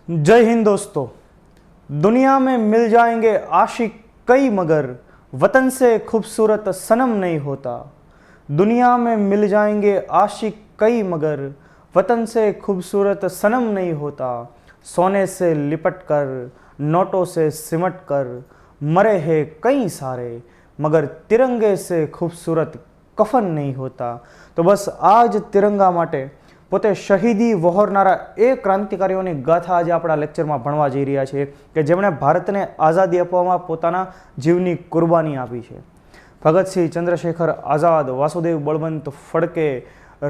जय हिंद दोस्तों। दुनिया में मिल जाएंगे आशिक कई मगर वतन से खूबसूरत सनम नहीं होता। दुनिया में मिल जाएंगे आशिक कई मगर वतन से खूबसूरत सनम नहीं होता। सोने से लिपट कर नोटों से सिमट कर मरे हैं कई सारे मगर तिरंगे से खूबसूरत कफन नहीं होता। तो बस आज तिरंगा माटे પોતે શહીદી વહોરનારા એ ક્રાંતિકારીઓની ગાથા આજે આપણા લેક્ચરમાં ભણવા જઈ રહ્યા છે કે જેમણે ભારતને આઝાદી અપાવવામાં પોતાના જીવની કુરબાની આપી છે। ભગતસિંહ, ચંદ્રશેખર આઝાદ, વાસુદેવ બળવંત ફડકે,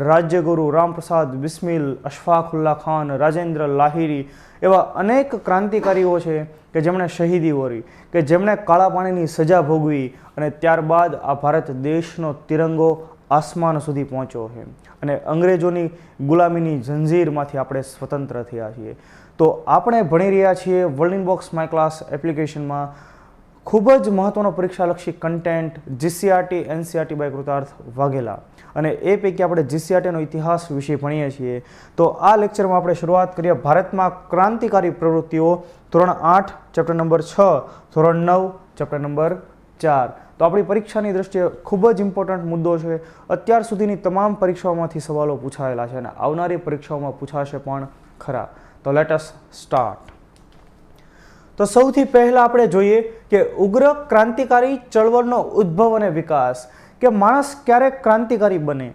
રાજ્યગુરુ રામપ્રસાદ બિસ્મિલ, અશફાકુલ્લા ખાન, રાજેન્દ્ર લાહિરી એવા અનેક ક્રાંતિકારીઓ છે કે જેમણે શહીદી વહોરી, કે જેમણે કાળા પાણીની સજા ભોગવી અને ત્યારબાદ આ ભારત દેશનો તિરંગો આસમાન સુધી પહોંચ્યો છે અને અંગ્રેજોની ગુલામીની જંજીરમાંથી આપણે સ્વતંત્ર થયા છીએ। તો આપણે ભણી રહ્યા છીએ world in box my class એપ્લિકેશનમાં ખૂબ જ મહત્ત્વનો પરીક્ષાલક્ષી content GCERT NCERT by Kritarth Vaghela, અને એ પૈકી આપણે જીસીઆરટીનો ઇતિહાસ વિશે ભણીએ છીએ। તો આ લેક્ચરમાં આપણે શરૂઆત કરીએ ભારતમાં ક્રાંતિકારી પ્રવૃત્તિઓ, ધોરણ 8 ચેપ્ટર નંબર 6, ધોરણ 9 ચેપ્ટર નંબર 4। તો આપણી પરીક્ષાની દ્રષ્ટિએ ખૂબ જ ઇમ્પોર્ટન્ટ મુદ્દો છે। અત્યાર સુધીની તમામ પરીક્ષાઓમાંથી સવાલો પૂછાયેલા છે અને આવનારી પરીક્ષાઓમાં પૂછાશે પણ ખરા। તો લેટ અસ સ્ટાર્ટ। તો સૌથી પહેલાં આપણે જોઈએ કે ઉગ્ર ક્રાંતિકારી ચળવળનો ઉદ્ભવ અને વિકાસ, કે માણસ ક્યારે ક્રાંતિકારી બને।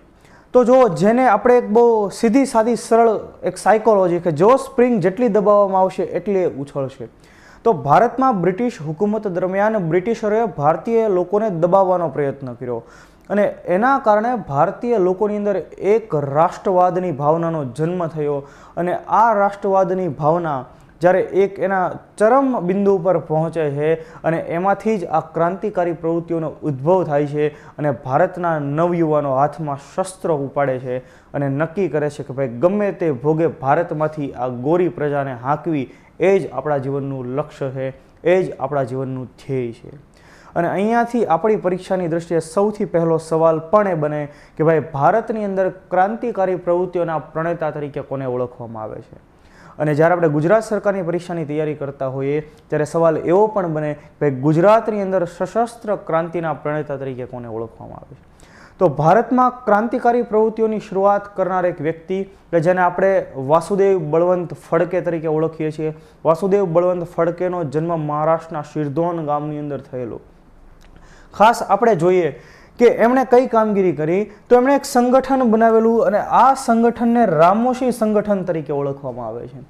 તો જો જેને આપણે એક બહુ સીધી સાદી સરળ એક સાયકોલોજી કે જો સ્પ્રિંગ જેટલી દબાવવામાં આવશે એટલી ઉછળશે। તો ભારતમાં બ્રિટિશ હુકુમત દરમિયાન બ્રિટિશરોએ ભારતીય લોકોને દબાવવાનો પ્રયત્ન કર્યો અને એના કારણે ભારતીય લોકોની અંદર એક રાષ્ટ્રવાદની ભાવનાનો જન્મ થયો અને આ રાષ્ટ્રવાદની ભાવના જ્યારે એક એના ચરમ બિંદુ પર પહોંચે છે અને એમાંથી જ આ ક્રાંતિકારી પ્રવૃત્તિઓનો ઉદ્ભવ થાય છે અને ભારતના નવયુવાનો હાથમાં શસ્ત્રો ઉપાડે છે અને નક્કી કરે છે કે ભાઈ ગમે તે ભોગે ભારતમાંથી આ ગોરી પ્રજાને હાંકવી એ જ આપણા જીવનનું લક્ષ્ય છે, એ જ આપણા જીવનનું ધ્યેય છે। અને અહીંયાથી આપણી પરીક્ષાની દ્રષ્ટિએ સૌથી પહેલો સવાલ પણ એ બને કે ભાઈ ભારતની અંદર ક્રાંતિકારી પ્રવૃત્તિઓના પ્રણેતા તરીકે કોને ઓળખવામાં આવે છે। અને જ્યારે આપણે ગુજરાત સરકારની પરીક્ષાની તૈયારી કરતા હોઈએ ત્યારે સવાલ એવો પણ બને કે ભાઈ ગુજરાતની અંદર સશસ્ત્ર ક્રાંતિના પ્રણેતા તરીકે કોને ઓળખવામાં આવે છે। તો ભારતમાં ક્રાંતિકારી પ્રવૃત્તિઓની શરૂઆત કરનાર એક વ્યક્તિ કે જેને આપણે વાસુદેવ બળવંત ફડકે તરીકે ઓળખીએ છીએ। વાસુદેવ બળવંત ફડકેનો જન્મ મહારાષ્ટ્રના શિરધોન ગામની અંદર થયેલો। ખાસ આપણે જોઈએ કે એમણે કઈ કામગીરી કરી, તો એમણે એક સંગઠન બનાવેલું અને આ સંગઠનને રામોશી સંગઠન તરીકે ઓળખવામાં આવે છે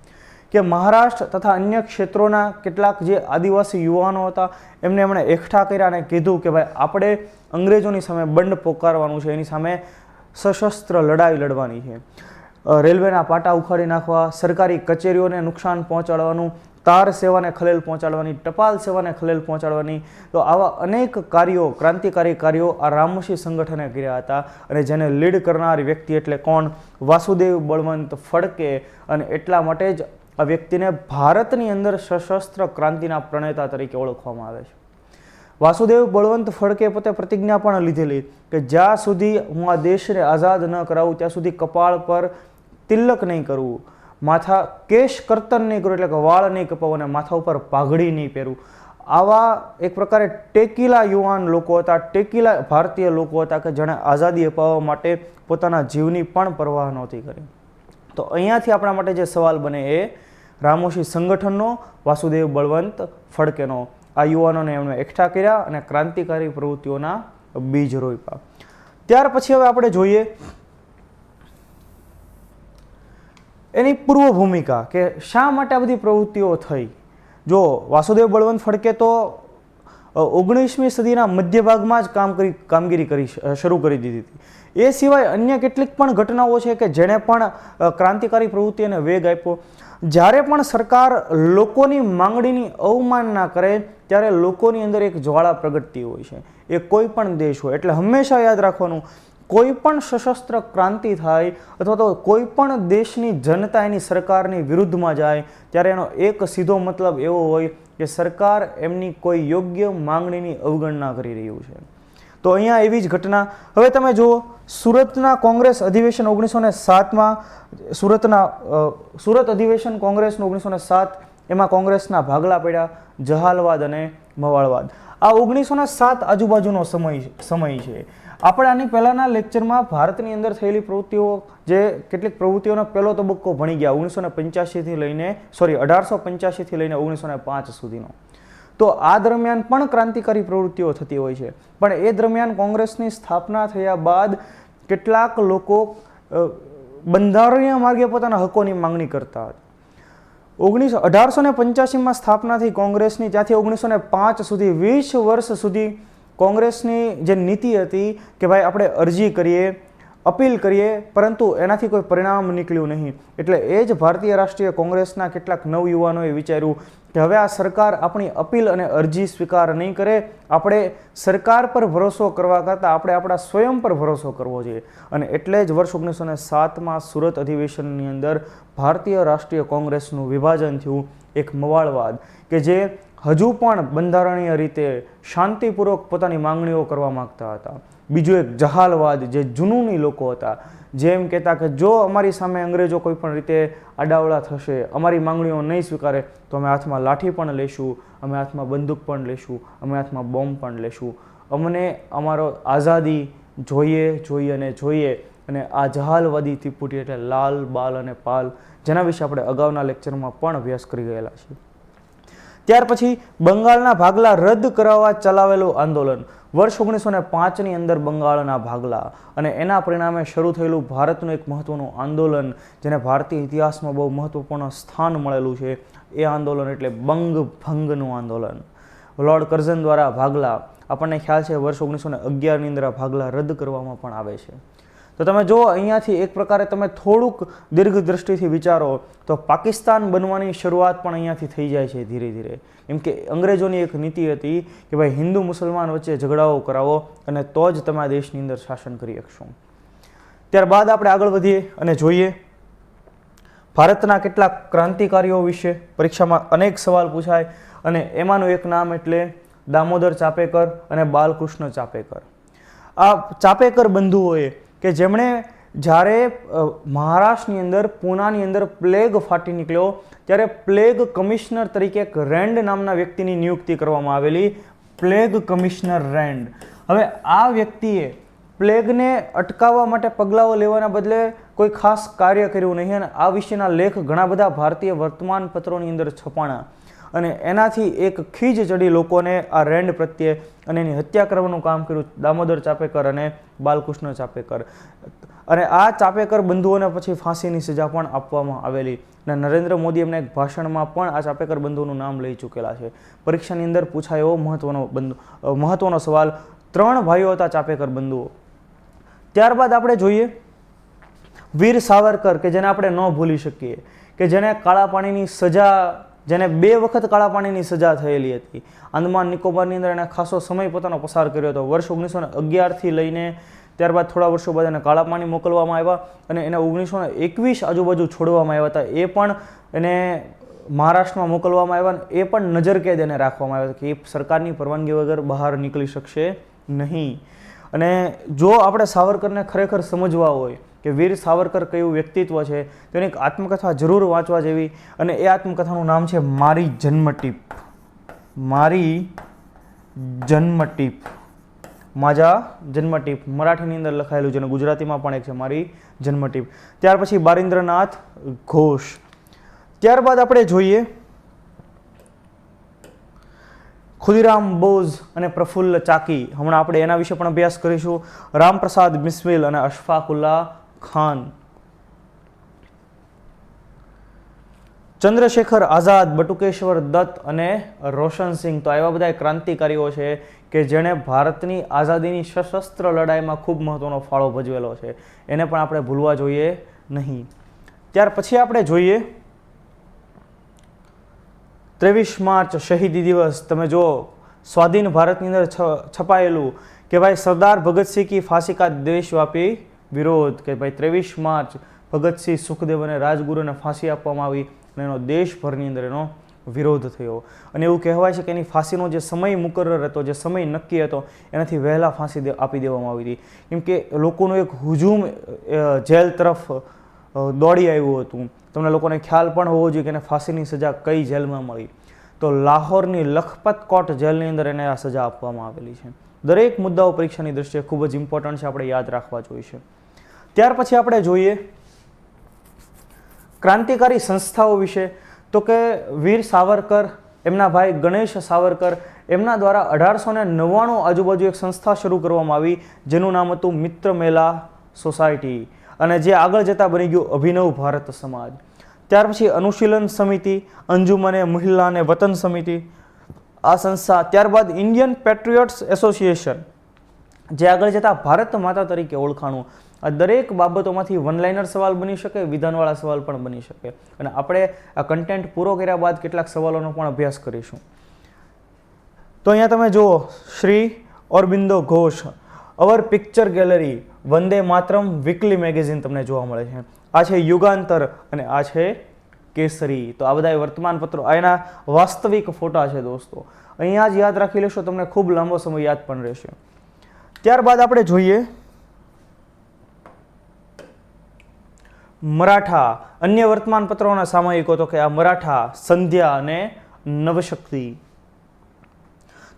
કે મહારાષ્ટ્ર તથા અન્ય ક્ષેત્રોના કેટલાક જે આદિવાસી યુવાનો હતા એમને એમણે એકઠા કર્યા અને કીધું કે ભાઈ આપણે અંગ્રેજોની સામે બંડ પોકારવાનું છે, એની સામે સશસ્ત્ર લડાઈ લડવાની છે। રેલવેના પાટા ઉખાડી નાખવા, સરકારી કચેરીઓને નુકસાન પહોંચાડવાનું, તાર સેવાને ખલેલ પહોંચાડવાની, ટપાલ સેવાને ખલેલ પહોંચાડવાની, તો આવા અનેક કાર્યો, ક્રાંતિકારી કાર્યો આ રામોશી સંગઠને કર્યા હતા અને જેને લીડ કરનાર વ્યક્તિ એટલે કોણ? વાસુદેવ બળવંત ફડકે। અને એટલા માટે જ આ વ્યક્તિને ભારતની અંદર સશસ્ત્ર ક્રાંતિના પ્રણેતા તરીકે ઓળખવામાં આવે છે। વાસુદેવ બળવંત ફડકે પોતે પ્રતિજ્ઞા પણ લીધેલી કે જ્યાં સુધી હું આ દેશને આઝાદ ન કરાવું ત્યાં સુધી કપાળ પર તિલક નહીં કરવું, માથા કેશ કર્તન નહીં કરવું એટલે કે વાળ નહીં કપાવું અને માથા ઉપર પાઘડી નહીં પહેરવું। આવા એક પ્રકારે ટેકીલા યુવાન લોકો હતા, ટેકીલા ભારતીય લોકો હતા કે જેણે આઝાદી અપાવવા માટે પોતાના જીવની પણ પરવાહ નહોતી કરી। તો અહીંયાથી આપણા માટે જે સવાલ બને એ રામોશી સંગઠનનો, વાસુદેવ બળવંત ફડકેનો, આ યુવાનોને એમણે એકઠા કર્યા અને ક્રાંતિકારી પ્રવૃત્તિઓના બીજ રોપ્યા। ત્યાર પછી હવે આપણે જોઈએ એની પૂર્વ ભૂમિકા કે શા માટે આ બધી પ્રવૃત્તિઓ થઈ। જો વાસુદેવ બળવંત ફડકે તો 19મી સદીના મધ્ય ભાગમાં જ કામગીરી શરૂ કરી દીધી હતી। એ સિવાય અન્ય કેટલીક પણ ઘટનાઓ છે કે જેણે પણ ક્રાંતિકારી પ્રવૃત્તિને વેગ આપ્યો। જ્યારે પણ સરકાર લોકોની માંગણીની અવમાનના કરે ત્યારે લોકોની અંદર એક જ્વાળા પ્રગટતી હોય છે, એ કોઈ પણ દેશ હોય। એટલે હંમેશા યાદ રાખવાનું, કોઈ પણ સશસ્ત્ર ક્રાંતિ થાય અથવા તો કોઈ પણ દેશની જનતા એની સરકારની વિરુદ્ધમાં જાય ત્યારે એનો એક સીધો મતલબ એવો હોય કે સરકાર એમની કોઈ યોગ્ય માંગણીની અવગણના કરી રહ્યું છે। તો અહીંયા એવી જ ઘટના. હવે તમે જુઓ, સુરતના કોંગ્રેસ અધિવેશન 1907માં, સુરત અધિવેશન કોંગ્રેસનું 1907, એમાં કોંગ્રેસના ભાગલા પડ્યા, જહાલવાદ અને મવાળવાદ. આ 1907 આજુબાજુનો સમય છે. આપણે આની પહેલાંના લેક્ચરમાં ભારતની અંદર થયેલી પ્રવૃત્તિઓ, જે કેટલીક પ્રવૃત્તિઓનો પહેલો તબક્કો ભણી ગયા 1985થી લઈને 1885થી લઈને 1905 સુધીનો. તો આ દરમિયાન પણ ક્રાંતિકારી પ્રવૃત્તિઓ થતી હોય છે. પણ એ દરમિયાન કોંગ્રેસની સ્થાપના થયા બાદ કેટલાક લોકો બંધારણીય માર્ગે પોતાના હકોની માંગણી કરતા હતા. 1885માં સ્થાપના થઈ કોંગ્રેસની, ત્યાંથી 1905 સુધી 20 વર્ષ સુધી કોંગ્રેસની જે નીતિ હતી કે ભાઈ આપણે અરજી કરીએ, અપીલ કરીએ, પરંતુ એનાથી કોઈ પરિણામ નીકળ્યું નહીં. એટલે એ જ ભારતીય રાષ્ટ્રીય કોંગ્રેસના કેટલાક નવયુવાનોએ વિચાર્યું કે હવે આ સરકાર આપણી અપીલ અને અરજી સ્વીકાર નહીં કરે, આપણે સરકાર પર ભરોસો કરવા કરતાં આપણે આપણા સ્વયં પર ભરોસો કરવો જોઈએ. અને એટલે જ વર્ષ 1907માં સુરત અધિવેશનની અંદર ભારતીય રાષ્ટ્રીય કોંગ્રેસનું વિભાજન થયું. એક મવાળવાદ કે જે હજુ પણ બંધારણીય રીતે શાંતિપૂર્વક પોતાની માંગણીઓ કરવા માગતા હતા. બીજું એક જહાલવાદ, જે જુનૂની લોકો હતા, જેમ કહેતા કે જો અમારી સામે અંગ્રેજો કોઈ પણ રીતે આડાવડા થશે, અમારી માંગણીઓ નહીં સ્વીકારે, તો અમે હાથમાં લાઠી પણ લેશું, અમે હાથમાં બંદૂક પણ લેશું, અમે હાથમાં બોમ્બ પણ લેશું, અમને અમારો આઝાદી જોઈએ અને જોઈએ. અને આ જહાલવાદી ત્રિપુટી એટલે લાલ, બાલ અને પાલ, જેના વિશે આપણે અગાઉના લેક્ચરમાં પણ અભ્યાસ કરી ગયેલા છીએ. ત્યાર પછી બંગાળના ભાગલા રદ કરાવવા ચલાવેલું આંદોલન, વર્ષ 1905ની અંદર બંગાળના ભાગલા અને એના પરિણામે શરૂ થયેલું ભારતનું એક મહત્વનું આંદોલન, જેને ભારતીય ઇતિહાસમાં બહુ મહત્વપૂર્ણ સ્થાન મળેલું છે. એ આંદોલન એટલે બંગભંગનું આંદોલન. લોર્ડ કર્ઝન દ્વારા ભાગલા, આપણને ખ્યાલ છે વર્ષ 1911ની અંદર આ ભાગલા રદ કરવામાં પણ આવે છે. તો તમે જો અહીંયાથી એક પ્રકારે તમે થોડુંક દીર્ઘ દ્રષ્ટિથી વિચારો તો પાકિસ્તાન બનવાની શરૂઆત પણ અહીંયાથી થઈ જાય છે ધીરે ધીરે. કેમ કે અંગ્રેજોની એક નીતિ હતી કે ભાઈ હિન્દુ મુસલમાન વચ્ચે ઝઘડાઓ કરાવો અને તો જ તમે આ દેશની અંદર શાસન કરી શકશો. ત્યારબાદ આપણે આગળ વધીએ અને જોઈએ ભારતના કેટલાક ક્રાંતિકારીઓ વિશે. પરીક્ષામાં અનેક સવાલ પૂછાય અને એમાંનું એક નામ એટલે દામોદર ચાપેકર અને બાલકૃષ્ણ ચાપેકર. આ ચાપેકર બંધુઓએ કે જેમણે જ્યારે મહારાષ્ટ્રની અંદર પૂનાની અંદર પ્લેગ ફાટી નીકળ્યો ત્યારે પ્લેગ કમિશનર તરીકે એક રેન્ડ નામના વ્યક્તિની નિયુક્તિ કરવામાં આવેલી. Plague commissioner Rand. હવે આ વ્યક્તિએ પ્લેગને અટકાવવા માટે પગલાઓ લેવાના બદલે કોઈ ખાસ કાર્ય કર્યું નહીં અને આ વિશેના લેખ ઘણા બધા ભારતીય વર્તમાનપત્રોની અંદર છપાણા અને એનાથી એક ખીજ ચડી લોકોને આ રેન્ડ પ્રત્યે અને એની હત્યા કરવાનું કામ કર્યું દામોદર ચાપેકર અને બાલકૃષ્ણ ચાપેકર. અને આ ચાપેકર બંધુઓને પછી ફાંસીની સજા પણ આપવામાં આવેલી અને નરેન્દ્ર મોદી એમના એક ભાષણમાં પણ આ ચાપેકર બંધુઓનું નામ લઈ ચૂકેલા છે. પરીક્ષાની અંદર પૂછાયો મહત્વનો સવાલ. 3 ભાઈઓ હતા ચાપેકર બંધુઓ. ત્યારબાદ આપણે જોઈએ વીર સાવરકર કે જેને આપણે ન ભૂલી શકીએ, કે જેને કાળા પાણીની સજા, જેને 2 વખત કાળા પાણીની સજા થયેલી હતી. આંદામાન નિકોબારની અંદર એણે ખાસો સમય પોતાનો પસાર કર્યો હતો. વર્ષ 1911થી લઈને ત્યારબાદ થોડા વર્ષો બાદ એને કાળા પાણી મોકલવામાં આવ્યા અને એને 1921 આજુબાજુ છોડવામાં આવ્યા હતા. એ પણ એને મહારાષ્ટ્રમાં મોકલવામાં આવ્યા અને એ પણ નજરકેદ એને રાખવામાં આવ્યા કે એ સરકારની પરવાનગી વગર બહાર નીકળી શકશે નહીં. અને જો આપણે સાવરકરને ખરેખર સમજવા હોય કે વીર સાવરકર કયું વ્યક્તિત્વ છે, તેની એક આત્મકથા જરૂર વાંચવા જેવી અને એ આત્મકથાનું નામ છે મારી જન્મટીપ. મારી જન્મટીપ, માજા જન્મટીપ. મરાઠીની અંદર લખાયેલું છે અને ગુજરાતીમાં પણ એક છે મારી જન્મટીપ. ત્યાર પછી બારિન્દ્રનાથ ઘોષ. ત્યારબાદ આપણે જોઈએ ખુદીરામ બોઝ અને પ્રફુલ્લ ચાકી. હમણાં આપણે એના વિશે પણ અભ્યાસ કરીશું. રામપ્રસાદ બિસ્મિલ અને અશફાકુલ્લા ખાન. ચંદ્રશેખર આઝાદ, બટુકેશ્વર દત્ત અને રોશનસિંહ. તો એવા બધા ક્રાંતિકારીઓ છે કે જેણે ભારતની આઝાદીની સશસ્ત્ર લડાઈમાં ખૂબ મહત્વનો ફાળો ભજવેલો છે. એને પણ આપણે ભૂલવા જોઈએ નહીં. ત્યાર પછી આપણે જોઈએ 23 માર્ચ શહીદી દિવસ. તમે જો સ્વાધીન ભારતની અંદર છપાયેલું કે ભાઈ સરદાર ભગતસિંહ કી ફાંસી કા દેશવ્યાપી વિરોધ, કે ભાઈ 23 માર્ચ ભગતસિંહ, સુખદેવ અને રાજગુરુને ફાંસી આપવામાં આવી અને એનો દેશભરની અંદર એનો વિરોધ થયો અને એવું કહેવાય છે કે એની ફાંસીનો જે સમય મુકરર હતો, જે સમય નક્કી હતો, એનાથી વહેલા ફાંસી આપી દેવામાં આવી હતી. કેમ કે લોકોનું એક હુજુમ જેલ તરફ દોડી આવ્યું હતું. તમને લોકોને ખ્યાલ પણ હોવો જોઈએ કે એને ફાંસીની સજા કઈ જેલમાં મળી. તો લાહોરની લખપત કોટ જેલની અંદર એને આ સજા આપવામાં આવેલી છે. દરેક મુદ્દાઓ પરીક્ષાની દ્રષ્ટિએ ખૂબ જ ઇમ્પોર્ટન્ટ છે, આપણે યાદ રાખવા જોઈશે. ત્યાર પછી આપણે જોઈએ ક્રાંતિકારી સંસ્થાઓ વિશે. તો કે વીર સાવરકર, એમના ભાઈ ગણેશ સાવરકર, એમના દ્વારા 1899 આજુબાજુ એક સંસ્થા શરૂ કરવામાં આવી જેનું નામ હતું મિત્ર મેલા સોસાયટી અને જે આગળ જતાં બની ગયું અભિનવ ભારત સમાજ. ત્યાર પછી અનુશીલન સમિતિ, અંજુમને મહિલા અને વતન સમિતિ, આ સંસ્થા. ત્યારબાદ ઇન્ડિયન પેટ્રિયોટ્સ એસોસિએશન, જે આગળ જતાં ભારત માતા તરીકે ઓળખાણું. આ દરેક બાબતોમાંથી વન લાઇનર સવાલ બની શકે, વિધાનવાળા સવાલ પણ બની શકે અને આપણે આ કન્ટેન્ટ પૂરો કર્યા બાદ કેટલાક સવાલોનો પણ અભ્યાસ કરીશું. તો અહીંયા તમે જુઓ, શ્રી અરબિંદો ઘોષ, અવર picture gallery, Vande Mataram weekly magazine તમને જોવા મળે છે. આ છે યુગાંતર અને આ છે કેસરી. તો આ બધા વર્તમાન પત્રો, આ એના વાસ્તવિક ફોટા છે દોસ્તો. અહીંયા જ યાદ રાખી લેશો, તમને ખૂબ લાંબો સમય યાદ પણ રહેશે. ત્યારબાદ આપણે જોઈએ મરાઠા, અન્ય વર્તમાન પત્રોના સામયિકો. તો કે આ મરાઠા, સંધ્યા અને નવશક્તિ.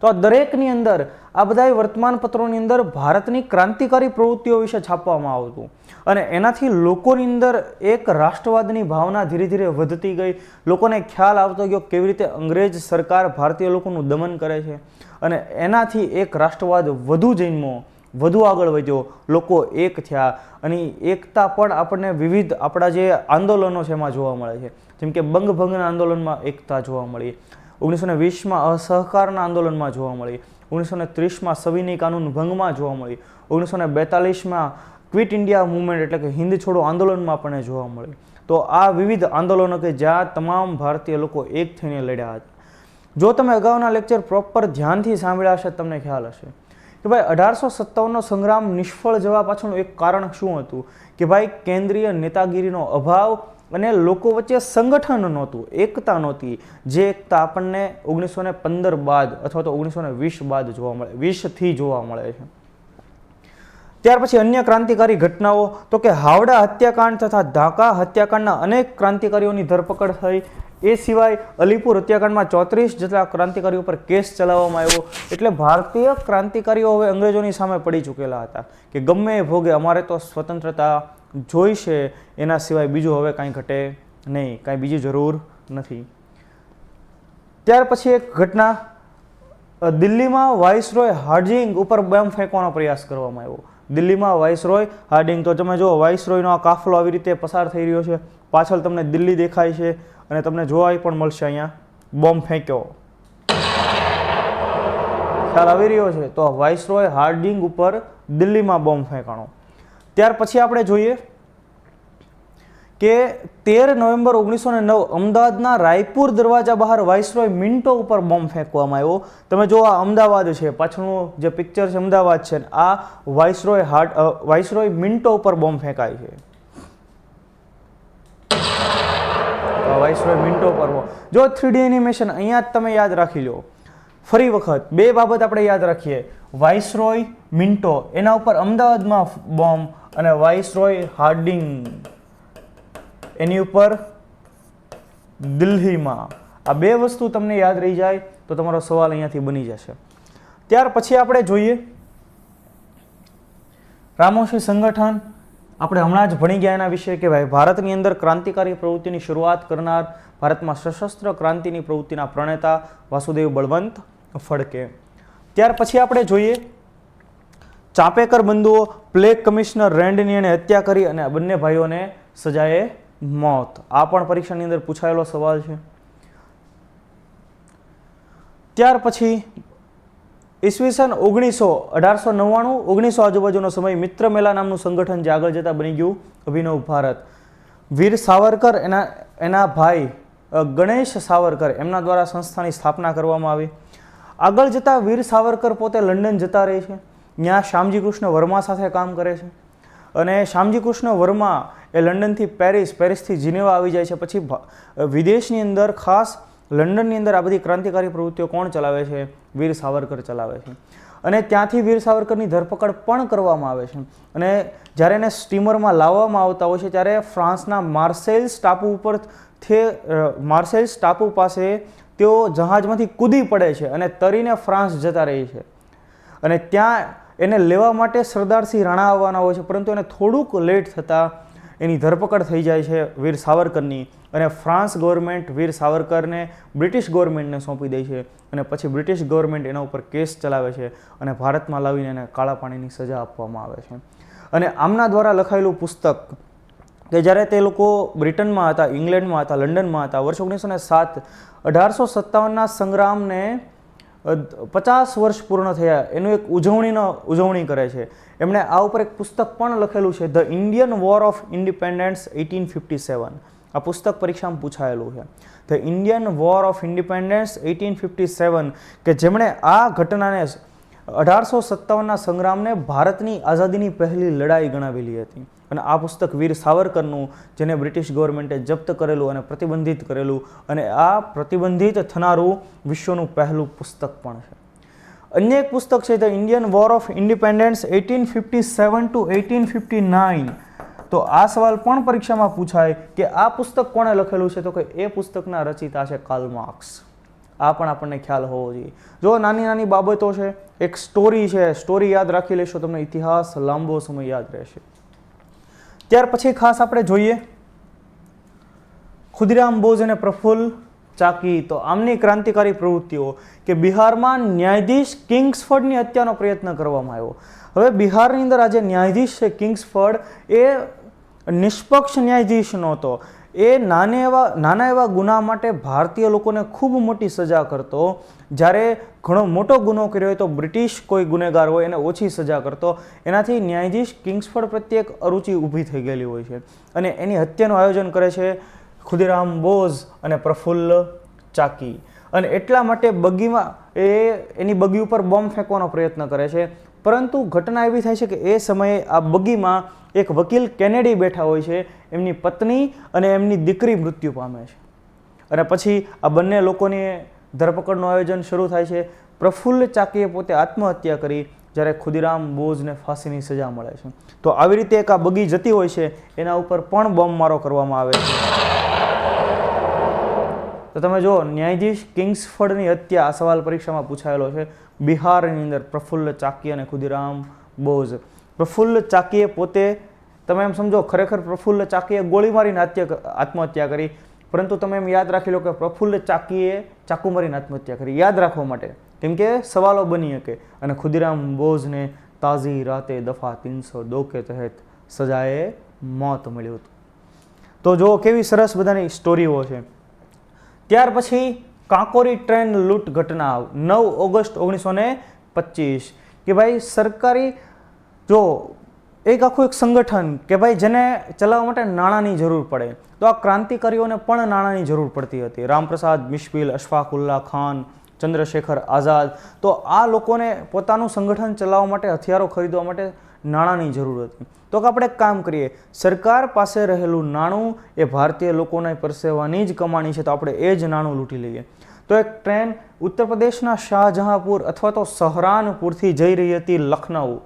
તો આ દરેકની અંદર, આ બધા વર્તમાન પત્રોની અંદર ભારતની ક્રાંતિકારી પ્રવૃત્તિઓ વિશે છાપવામાં આવતું અને એનાથી લોકોની અંદર એક રાષ્ટ્રવાદની ભાવના ધીરે ધીરે વધતી ગઈ. લોકોને ખ્યાલ આવતો ગયો કેવી રીતે અંગ્રેજ સરકાર ભારતીય લોકોનું દમન કરે છે અને એનાથી એક રાષ્ટ્રવાદ વધુ જન્મો, વધુ આગળ વધ્યો, લોકો એક થયા અને એકતા પણ આપણને વિવિધ આપણા જે આંદોલનો છે એમાં જોવા મળે છે. જેમ કે બંગભંગના આંદોલનમાં એકતા જોવા મળી, 1920માં અસહકારના આંદોલનમાં જોવા મળી, 1930માં સવિનય કાનૂન ભંગમાં જોવા મળી, 1942માં ક્વિટ ઇન્ડિયા મુવમેન્ટ એટલે કે હિન્દ છોડો આંદોલનમાં આપણને જોવા મળી. તો આ વિવિધ આંદોલનો કે જ્યાં તમામ ભારતીય લોકો એક થઈને લડ્યા હતા. જો તમે અગાઉના લેક્ચર પ્રોપર ધ્યાનથી સાંભળ્યા હશે તમને ખ્યાલ હશે કે ભાઈ 1857નો સંગ્રામ નિષ્ફળ જવા પાછળનું એક કારણ શું હતું કે ભાઈ કેન્દ્રીય નેતાગીરીનો અભાવ અને લોકો વચ્ચે સંગઠન નહોતું, એકતા નહોતી. જે એકતા આપણને 1915 બાદ અથવા તો 1920 બાદ જોવા મળે, 20થી જોવા મળે છે. ત્યાર પછી અન્ય ક્રાંતિકારી ઘટનાઓ, તો કે હાવડા હત્યાકાંડ તથા ઢાકા હત્યાકાંડના અનેક ક્રાંતિકારીઓની ધરપકડ થઈ. એ સિવાય અલીપુર હત્યાકાંડમાં 34 જેટલા ક્રાંતિકારીઓ પર કેસ ચલાવવામાં આવ્યો. એટલે ભારતીય ક્રાંતિકારીઓ હવે અંગ્રેજોની સામે પડી ચૂકેલા હતા કે ગમે એ ભોગે અમારે તો સ્વતંત્રતા જોઈશે, એના સિવાય બીજું હવે કાંઈ ઘટે નહીં, કાંઈ બીજી જરૂર નથી. ત્યાર પછી એક ઘટના, દિલ્હીમાં વાઇસરોય હાર્ડિંગ ઉપર બોમ્બ ફેંકવાનો પ્રયાસ કરવામાં આવ્યો. દિલ્હીમાં વાઇસરોય હાર્ડિંગ, તો તમે જુઓ વાઇસરોયનો આ કાફલો આવી રીતે પસાર થઈ રહ્યો છે, પાછળ તમને દિલ્હી દેખાય છે અને તમને જોવા પણ મળશે અહીંયા બોમ્બ ફેંક્યો, ખ્યાલ આવી રહ્યો છે. તો વાઇસરોય હાર્ડિંગ ઉપર દિલ્હીમાં બોમ્બ ફેંકાણો. ત્યાર પછી આપણે જોઈએ કે 13 નવેમ્બર 1909 અમદાવાદના રાયપુર દરવાજા બહાર વાઇસરોય મિન્ટો ઉપર બોમ્બ ફેંકવામાં આવ્યો. તમે જો આ અમદાવાદ છે, પાછળનું જે પિક્ચર છે અમદાવાદ છે, આ વાઇસરોય મિન્ટો ઉપર બોમ્બ ફેંકાય છે. વાઇસરોય મિન્ટો પર જો 3D એનિમેશન અહીંયા જ તમે યાદ રાખી લો. ફરી વખત બે બાબત આપણે યાદ રાખીએ, વાઇસરોય મિન્ટો એના ઉપર અમદાવાદમાં બોમ્બ અને વાઇસરોય હાર્ડિંગ એની ઉપર દિલ્હીમાં. આ બે વસ્તુ તમને યાદ રહી જાય તો તમારો સવાલ અહીંયાથી બની જશે. ત્યાર પછી આપણે જોઈએ રામોશી સંગઠન. આપણે હમણાં જ ભણી ગયા એના વિશે કે ભાઈ ભારતની અંદર ક્રાંતિકારી પ્રવૃત્તિની શરૂઆત કરનાર, ભારતમાં સશસ્ત્ર ક્રાંતિની પ્રવૃત્તિના પ્રણેતા વાસુદેવ બળવંત ફડકે. ત્યાર પછી આપણે જોઈએ ચાપેકર બંધુઓ, પ્લેગ કમિશનર રેન્ડની એને હત્યા કરી અને બંને ભાઈઓને સજાએ મોત. આ પણ પરીક્ષાની અંદર પૂછાયેલો સવાલ છે. ત્યાર પછી ઈસવીસન 1899 આજુબાજુનો સમય, મિત્ર મેલા નામનું સંગઠન જે આગળ જતા બની ગયું અભિનવ ભારત. વીર સાવરકર એના ભાઈ ગણેશ સાવરકર એમના દ્વારા સંસ્થાની સ્થાપના કરવામાં આવી. આગળ જતા વીર સાવરકર પોતે લંડન જતા રહે છે, ત્યાં શ્યામજી કૃષ્ણ વર્મા સાથે કામ કરે છે અને શ્યામજી કૃષ્ણ વર્મા એ લંડનથી પેરિસથી જીનેવા આવી જાય છે. પછી વિદેશની અંદર ખાસ લંડનની અંદર આ બધી ક્રાંતિકારી પ્રવૃત્તિઓ કોણ ચલાવે છે? વીર સાવરકર ચલાવે છે. અને ત્યાંથી વીર સાવરકરની ધરપકડ પણ કરવામાં આવે છે. અને જ્યારે એને સ્ટીમરમાં લાવવામાં આવતા હોય છે ત્યારે ફ્રાન્સના માર્સેલ્સ ટાપુ પાસે તેઓ જહાજમાંથી કૂદી પડે છે અને તરીને ફ્રાન્સ જતા રહે છે. અને ત્યાં એને લેવા માટે સરદારસિંહ રાણા આવવાના હોય છે, પરંતુ એને થોડુંક લેટ થતાં એની ધરપકડ થઈ જાય છે વીર સાવરકરની. અને ફ્રાન્સ ગવર્મેન્ટ વીર સાવરકરને બ્રિટિશ ગવર્મેન્ટને સોંપી દે છે. અને પછી બ્રિટિશ ગવર્મેન્ટ એના ઉપર કેસ ચલાવે છે અને ભારતમાં લાવીને એને કાળા પાણીની સજા આપવામાં આવે છે. અને આમના દ્વારા લખાયેલું પુસ્તક કે જ્યારે તે લોકો બ્રિટનમાં હતા, ઇંગ્લેન્ડમાં હતા, લંડનમાં હતા, વર્ષ 1907 1857ના સંગ્રામને 50 વર્ષ પૂર્ણ થયા એનું એક ઉજવણી કરે છે. એમણે આ ઉપર એક પુસ્તક પણ લખેલું છે, the Indian war of independence 1857. આ પુસ્તક પરીક્ષામાં પૂછાયેલું છે, the Indian war of independence 1857, કે જેમણે આ ઘટનાને 1857ના સંગ્રામને ભારતની આઝાદીની પહેલી લડાઈ ગણાવેલી હતી. અને આ પુસ્તક વીર સાવરકરનું, જેને બ્રિટિશ ગવર્મેન્ટે જપ્ત કરેલું અને પ્રતિબંધિત કરેલું, અને આ પ્રતિબંધિત થનારું વિશ્વનું પહેલું પુસ્તક પણ છે. અન્ય એક પુસ્તક છે the Indian war of independence 1857 to 1859. તો આ સવાલ પણ પરીક્ષામાં પૂછાય કે આ પુસ્તક કોણે લખેલું છે? તો કે એ પુસ્તકના રચિતા છે કાર્લ માર્ક્સ. આ પણ આપણને ખ્યાલ હોવો જોઈએ. જો નાની નાની બાબતો છે, એક સ્ટોરી છે, સ્ટોરી યાદ રાખી લેશો તમને ઇતિહાસ લાંબો સમય યાદ રહેશે. ત્યાર પછી ખાસ આપણે જોઈએ ખુદીરામ બોઝ અને પ્રફુલ્લ ચાકી. તો આમની ક્રાંતિકારી પ્રવૃત્તિઓ કે બિહારમાં ન્યાયાધીશ કિંગ્સફર્ડની હત્યાનો પ્રયત્ન કરવામાં આવ્યો. હવે બિહારની અંદર આ જે ન્યાયાધીશ છે કિંગ્સફર્ડ, એ નિષ્પક્ષ ન્યાયાધીશ નહોતો. એ નાના એવા ગુના માટે ભારતીય લોકોને ખૂબ મોટી સજા કરતો. જ્યારે ઘણો મોટો ગુનો કર્યો હોય તો બ્રિટિશ કોઈ ગુનેગાર હોય એને ઓછી સજા કરતો. એનાથી ન્યાયાધીશ કિંગ્સફર્ડ પ્રત્યે એક અરુચિ ઊભી થઈ ગયેલી હોય છે અને એની હત્યાનું આયોજન કરે છે ખુદીરામ બોઝ અને પ્રફુલ્લ ચાકી. અને એટલા માટે એની બગી ઉપર બોમ્બ ફેંકવાનો પ્રયત્ન કરે છે. પરંતુ ઘટના એવી થાય છે કે એ સમયે આ બગીમાં એક વકીલ કેનેડી બેઠા હોય છે, એમની પત્ની અને એમની દીકરી મૃત્યુ પામે છે. અને પછી આ બંને લોકોની ધરપકડનું આયોજન શરૂ થાય છે. પ્રફુલ્લ ચાકીએ પોતે આત્મહત્યા કરી જ્યારે ખુદીરામ બોઝને ફાંસીની સજા મળે છે. તો આવી રીતે એક આ બગી જતી હોય છે, એના ઉપર પણ બોમ્બમારો કરવામાં આવે છે. તો તમે જો ન્યાયાધીશ કિંગ્સફર્ડની હત્યા, આ સવાલ પરીક્ષામાં પૂછાયેલો છે. બિહારની અંદર પ્રફુલ્લ ચાકી અને ખુદીરામ બોઝ. પ્રફુલ્લ ચાકીએ પોતે, તમે એમ સમજો ખરેખર પ્રફુલ્લ ચાકીએ ગોળી મારીને આત્મહત્યા કરી, પરંતુ તમે એમ યાદ રાખી લો કે પ્રફુલ્લ ચાકીએ ચાકુ મારીને આત્મહત્યા કરી, યાદ રાખવા માટે, કેમ કે સવાલો બની શકે. અને ખુદીરામ બોઝને તાજી રાતે દફા 302 કે તહેત સજાએ મોત મળ્યું હતું. તો જો કેવી સરસ બધાની સ્ટોરીઓ છે. ત્યાર પછી કાંકોરી ટ્રેન લૂંટ ઘટના 9 ઓગસ્ટ 1925. કે ભાઈ સરકારી, જો એક આખું એક સંગઠન કે ભાઈ જેને ચલાવવા માટે નાણાંની જરૂર પડે, તો આ ક્રાંતિકારીઓને પણ નાણાંની જરૂર પડતી હતી. રામપ્રસાદ બિસ્મિલ, અશફાકુલ્લા ખાન, ચંદ્રશેખર આઝાદ. તો આ લોકોને પોતાનું સંગઠન ચલાવવા માટે, હથિયારો ખરીદવા માટે નાણાંની જરૂર હતી. તો કે આપણે એક કામ કરીએ, સરકાર પાસે રહેલું નાણું એ ભારતીય લોકોના પરસેવાની જ કમાણી છે, તો આપણે એ જ નાણું લૂંટી લઈએ. તો એક ટ્રેન ઉત્તર પ્રદેશના શાહજહાંપુર અથવા તો સહરાનપુરથી જઈ રહી હતી લખનઉ.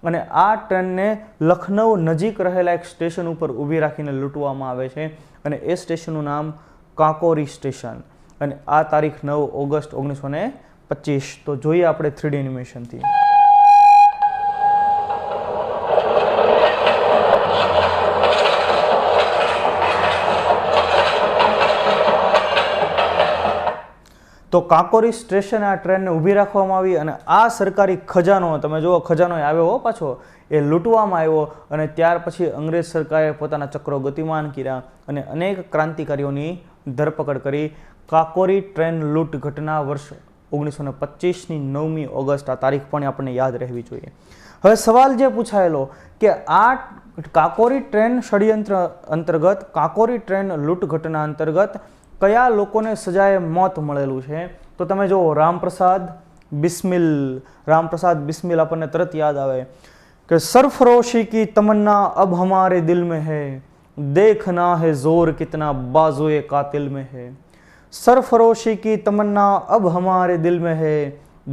અને આ ટ્રેનને લખનઉ નજીક રહેલા એક સ્ટેશન ઉપર ઊભી રાખીને લૂંટવામાં આવે છે. અને એ સ્ટેશનનું નામ કાંકોરી સ્ટેશન. અને આ તારીખ 9 ઓગસ્ટ 1925. તો જોઈએ આપણે 3D એનિમેશનથી. તો કાંકોરી સ્ટેશને આ ટ્રેનને ઊભી રાખવામાં આવી અને આ સરકારી ખજાનો, તમે જુઓ ખજાનો આવ્યો હો પાછો, એ લૂંટવામાં આવ્યો. અને ત્યાર પછી અંગ્રેજ સરકારે પોતાના ચક્રો ગતિમાન કર્યા અને અનેક ક્રાંતિકારીઓની ધરપકડ કરી. કાંકોરી ટ્રેન લૂંટ ઘટના વર્ષ 1925ની 9મી ઓગસ્ટ. આ તારીખ પણ આપણને યાદ રહેવી જોઈએ. હવે સવાલ જે પૂછાયેલો કે આ કાંકોરી ટ્રેન ષડયંત્ર અંતર્ગત, કાંકોરી ટ્રેન લૂંટ ઘટના અંતર્ગત કયા લોકોને સજાએ મોત મળેલું છે? તો તમે જુઓ રામપ્રસાદ બિસ્મિલ. રામપ્રસાદ બિસ્મિલ આપણને તરત યાદ આવે કે સરફરોશી કી તમન્ના અબ હમારે દિલ में है, देखना है जोर कितना बाजुए कातिल में है. सरफरोशी की तमन्ना अब हमारे दिल में है,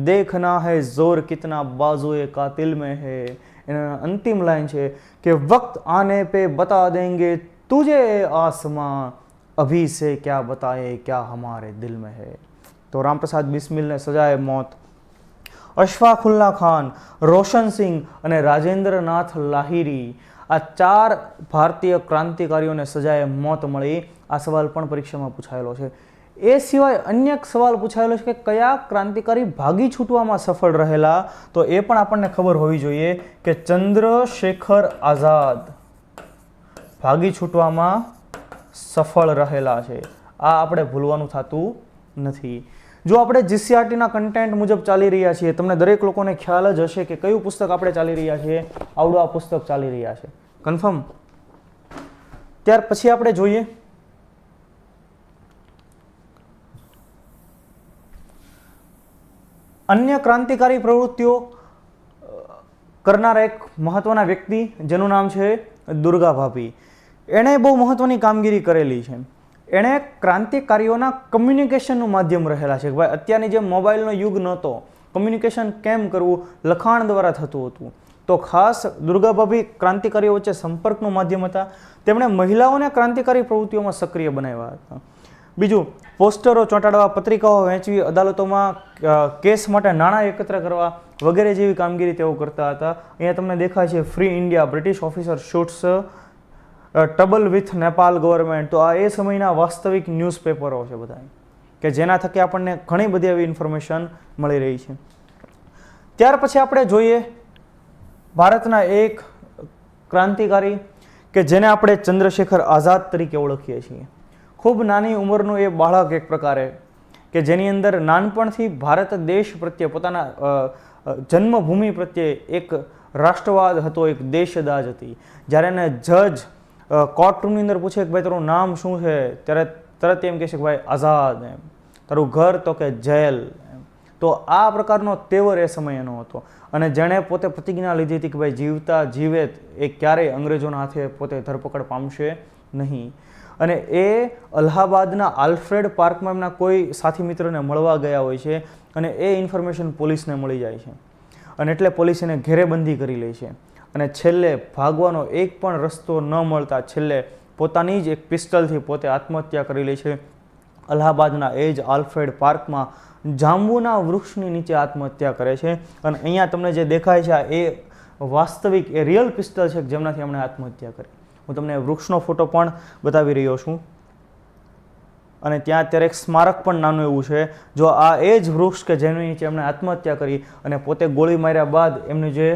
देखना है जोर कितना बाजुए कातिल में है। એના અંતિમ લાઈન છે કે વક્ત આને पे बता देंगे तुझे आसमां, अभी से क्या बताए क्या हमारे दिल में है। तो रामप्रसाद बिस्मिल ने सजाए मौत। અશફાકુલ્લા ખાન, રોશન સિંહ અને રાજેન્દ્રનાથ લાહિરી, આ 4 ભારતીય ક્રાંતિકારીઓને સજાએ મોત મળી. આ સવાલ પણ પરીક્ષામાં પૂછાયેલો છે. એ સિવાય અન્ય એક સવાલ પૂછાયેલો છે કે કયા ક્રાંતિકારી ભાગી છૂટવામાં સફળ રહેલા, તો એ પણ આપણને ખબર હોવી જોઈએ કે ચંદ્રશેખર આઝાદ ભાગી છૂટવામાં સફળ રહેલા છે. આ આપણે ભૂલવાનું થતું નથી. જો આપણે જીસીઆરટીના કન્ટેન્ટ મુજબ ચાલી રહ્યા છીએ, તમને દરેક લોકોને ખ્યાલ જ હશે કે કયું પુસ્તક આપણે ચાલી રહ્યા છીએ. આવડું આ પુસ્તક ચાલી રહ્યા છે. કન્ફર્મ? ત્યાર પછી આપણે જોઈએ અન્ય ક્રાંતિકારી પ્રવૃત્તિઓ કરનારા એક મહત્વના વ્યક્તિ જેનું નામ છે દુર્ગા ભાભી. એણે બહુ મહત્વની કામગીરી કરેલી છે. એણે ક્રાંતિકારીઓના કમ્યુનિકેશનનું માધ્યમ રહેલા છે. ભાઈ અત્યારની જેમ મોબાઈલનો યુગ નહોતો, કમ્યુનિકેશન કેમ કરવું લખાણ દ્વારા થતું હતું. તો ખાસ દુર્ગા ભાભી ક્રાંતિકારીઓ વચ્ચે સંપર્કનું માધ્યમ હતા. તેમણે મહિલાઓને ક્રાંતિકારી પ્રવૃત્તિઓમાં સક્રિય બનાવ્યા હતા. બીજું, પોસ્ટરો ચોંટાડવા, પત્રિકાઓ વહેંચવી, અદાલતોમાં કેસ માટે નાણાં એકત્ર કરવા વગેરે જેવી કામગીરી તેઓ કરતા હતા. અહીંયા તમને દેખાય છે free India, British officer shoots trouble with Nepal government. તો આ એ સમયના વાસ્તવિક ન્યૂઝપેપરો છે બધા, કે જેના થકી આપણને ઘણી બધી એવી ઇન્ફોર્મેશન મળી રહી છે. ત્યાર પછી આપણે જોઈએ ભારતના એક ક્રાંતિકારી કે જેને આપણે ચંદ્રશેખર આઝાદ તરીકે ઓળખીએ છીએ. ખૂબ નાની ઉંમરનું એ બાળક એક પ્રકારે, કે જેની અંદર નાનપણથી ભારત દેશ પ્રત્યે, પોતાના જન્મભૂમિ પ્રત્યે એક રાષ્ટ્રવાદ હતો, એક દેશદાજ હતી. જ્યારે એને જજ કોર્ટરૂમની અંદર પૂછે કે ભાઈ તારું નામ શું છે, ત્યારે તરત એમ કહે છે કે ભાઈ આઝાદ. એમ તારું ઘર, તો કે જેલ. તો આ પ્રકારનો તેવર એ સમયનો હતો. અને જેણે પોતે પ્રતિજ્ઞા લીધી હતી કે ભાઈ જીવતા જીવે એ ક્યારેય અંગ્રેજોના હાથે પોતે ધરપકડ પામશે નહીં. અને એ અલ્હાબાદના આલ્ફ્રેડ પાર્કમાં એમના કોઈ સાથી મિત્રને મળવા ગયા હોય છે અને એ ઇન્ફોર્મેશન પોલીસને મળી જાય છે. અને એટલે પોલીસ એને ઘેરેબંધી કરી લે છે. અને છેલ્લે ભાગવાનો એક પણ રસ્તો ન મળતા છેલ્લે પોતાની જ એક પિસ્તલથી પોતે આત્મહત્યા કરી લે છે. અલ્હાબાદના એ જ આલ્ફ્રેડ પાર્કમાં જાંબુના વૃક્ષની નીચે આત્મહત્યા કરે છે. અને અહીંયા તમને જે દેખાય છે એ વાસ્તવિક, એ રિયલ પિસ્તલ છે જેમનાથી એમણે આત્મહત્યા કરી. હું તમને વૃક્ષનો ફોટો પણ બતાવી રહ્યો છું. અને ત્યાં અત્યારે એક સ્મારક પણ નાનું એવું છે. જો આ એ જ વૃક્ષ કે જેની નીચે એમણે આત્મહત્યા કરી અને પોતે ગોળી માર્યા બાદ એમની જે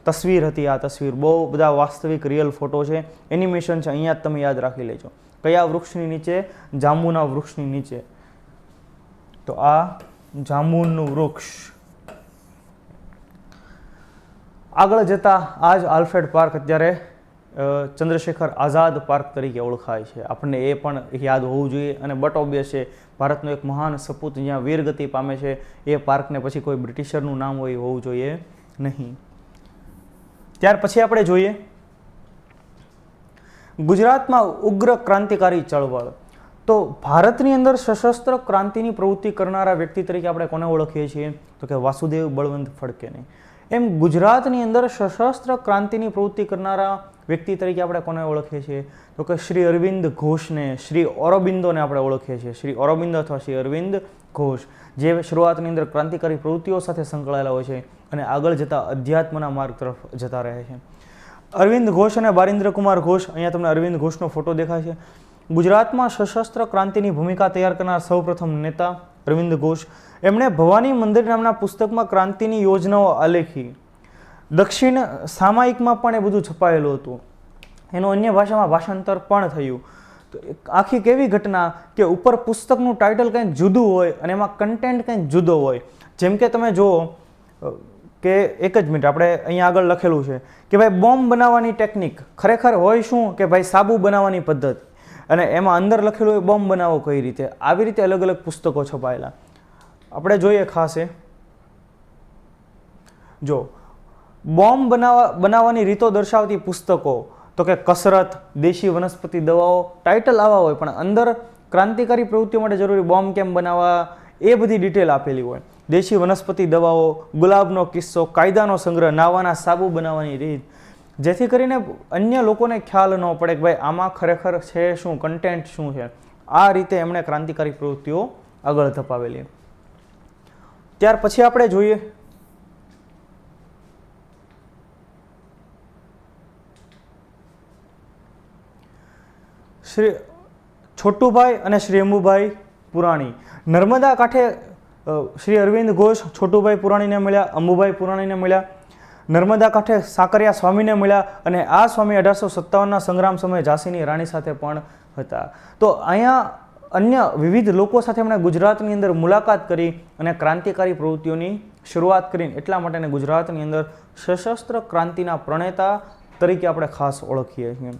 તસવીર હતી, આ તસવીર બહુ બધા વાસ્તવિક રિયલ ફોટો છે, એનિમેશન છે. અહીંયા જ તમે યાદ રાખી લેજો કયા વૃક્ષની નીચે, જાંબુના વૃક્ષની નીચે. તો આ જાંબુનું વૃક્ષ. આગળ જતા આ જ આલ્ફ્રેડ પાર્ક અત્યારે ચંદ્રશેખર આઝાદ પાર્ક તરીકે ઓળખાય છે. આપણને એ પણ યાદ હોવું જોઈએ. અને બટ ઓબ્વિયસ છે, ભારતનો એક મહાન સપૂત જ્યાં વીરગતિ પામે છે એ પાર્કને પછી કોઈ બ્રિટિશરનું નામ હોય હોવું જોઈએ નહીં. ત્યાર પછી આપણે જોઈએ ગુજરાતમાં ઉગ્ર ક્રાંતિકારી ચળવળ. તો ભારતની અંદર સશસ્ત્ર ક્રાંતિની પ્રવૃત્તિ કરનારા વ્યક્તિ તરીકે આપણે કોને ઓળખીએ છીએ? તો કે વાસુદેવ બળવંત ફડકેને. એમ ગુજરાતની અંદર સશસ્ત્ર ક્રાંતિની પ્રવૃત્તિ કરનારા વ્યક્તિ તરીકે આપણે કોને ઓળખીએ છીએ? તો કે શ્રી અરવિંદ ઘોષને, શ્રી ઓરોબિંદોને આપણે ઓળખીએ છીએ. શ્રી ઓરોબિંદ અથવા શ્રી અરવિંદ ઘોષ, જે શરૂઆતની અંદર ક્રાંતિકારી પ્રવૃત્તિઓ સાથે સંકળાયેલા હોય છે અને આગળ જતા અધ્યાત્મના માર્ગ તરફ જતા રહે છે. અરવિંદ ઘોષ અને બારિન્દ્ર કુમાર ઘોષ. અહીંયા તમને અરવિંદ ઘોષનો ફોટો દેખાય છે. ગુજરાતમાં સશસ્ત્ર ક્રાંતિની ભૂમિકા તૈયાર કરનાર સૌપ્રથમ નેતા અરવિંદ ઘોષ. એમણે ભવાની મંદિર નામના પુસ્તકમાં ક્રાંતિની યોજનાઓ આલેખી. દક્ષિણ સામાયિકમાં પણ એ બધું છપાયેલું હતું. એનું અન્ય ભાષામાં ભાષાંતર પણ થયું. તો આખી કેવી ઘટના કે ઉપર પુસ્તકનું ટાઇટલ કંઈક જુદું હોય અને એમાં કન્ટેન્ટ કંઈક જુદો હોય. જેમ કે તમે જુઓ કે એક જ મિનિટ, આપણે અહીંયા આગળ લખેલું છે કે ભાઈ બોમ્બ બનાવવાની ટેકનિક ખરેખર હોય શું કે ભાઈ સાબુ બનાવવાની પદ્ધતિ, અને એમાં અંદર લખેલું હોય બોમ્બ બનાવો કઈ રીતે. આવી રીતે અલગ અલગ પુસ્તકો છપાયેલા. આપણે જોઈએ ખાસ એ જો બોમ્બ બનાવવાની રીતો દર્શાવતી પુસ્તકો, તો કે કસરત, દેશી વનસ્પતિ દવાઓ, ટાઇટલ આવા હોય પણ અંદર ક્રાંતિકારી પ્રવૃત્તિઓ માટે જરૂરી બોમ્બ કેમ બનાવવા એ બધી ડિટેલ આપેલી હોય. દેશી વનસ્પતિ દવાઓ, ગુલાબનો કિસ્સો, કાયદાનો સંગ્રહ, નાવાના સાબુ બનાવવાની રીત, જેથી કરીને અન્ય લોકોને ખ્યાલ ન પડે કે ભાઈ આમાં ખરેખર છે શું, કન્ટેન્ટ શું છે. આ રીતે એમણે ક્રાંતિકારી પ્રવૃત્તિઓ આગળ ધપાવેલી. ત્યાર પછી આપણે જોઈએ શ્રી છોટુભાઈ અને શ્રી અંબુભાઈ પુરાણી. નર્મદા કાંઠે શ્રી અરવિંદ ઘોષ છોટુભાઈ પુરાણીને મળ્યા, અંબુભાઈ પુરાણીને મળ્યા. નર્મદા કાંઠે સાકરિયા સ્વામીને મળ્યા અને આ સ્વામી 1857ના સંગ્રામ સમયે ઝાંસીની રાણી સાથે પણ હતા. તો અહીંયા અન્ય વિવિધ લોકો સાથે એમણે ગુજરાતની અંદર મુલાકાત કરી અને ક્રાંતિકારી પ્રવૃત્તિઓની શરૂઆત કરીને એટલા માટે ગુજરાતની અંદર સશસ્ત્ર ક્રાંતિના પ્રણેતા તરીકે આપણે ખાસ ઓળખીએ છીએ.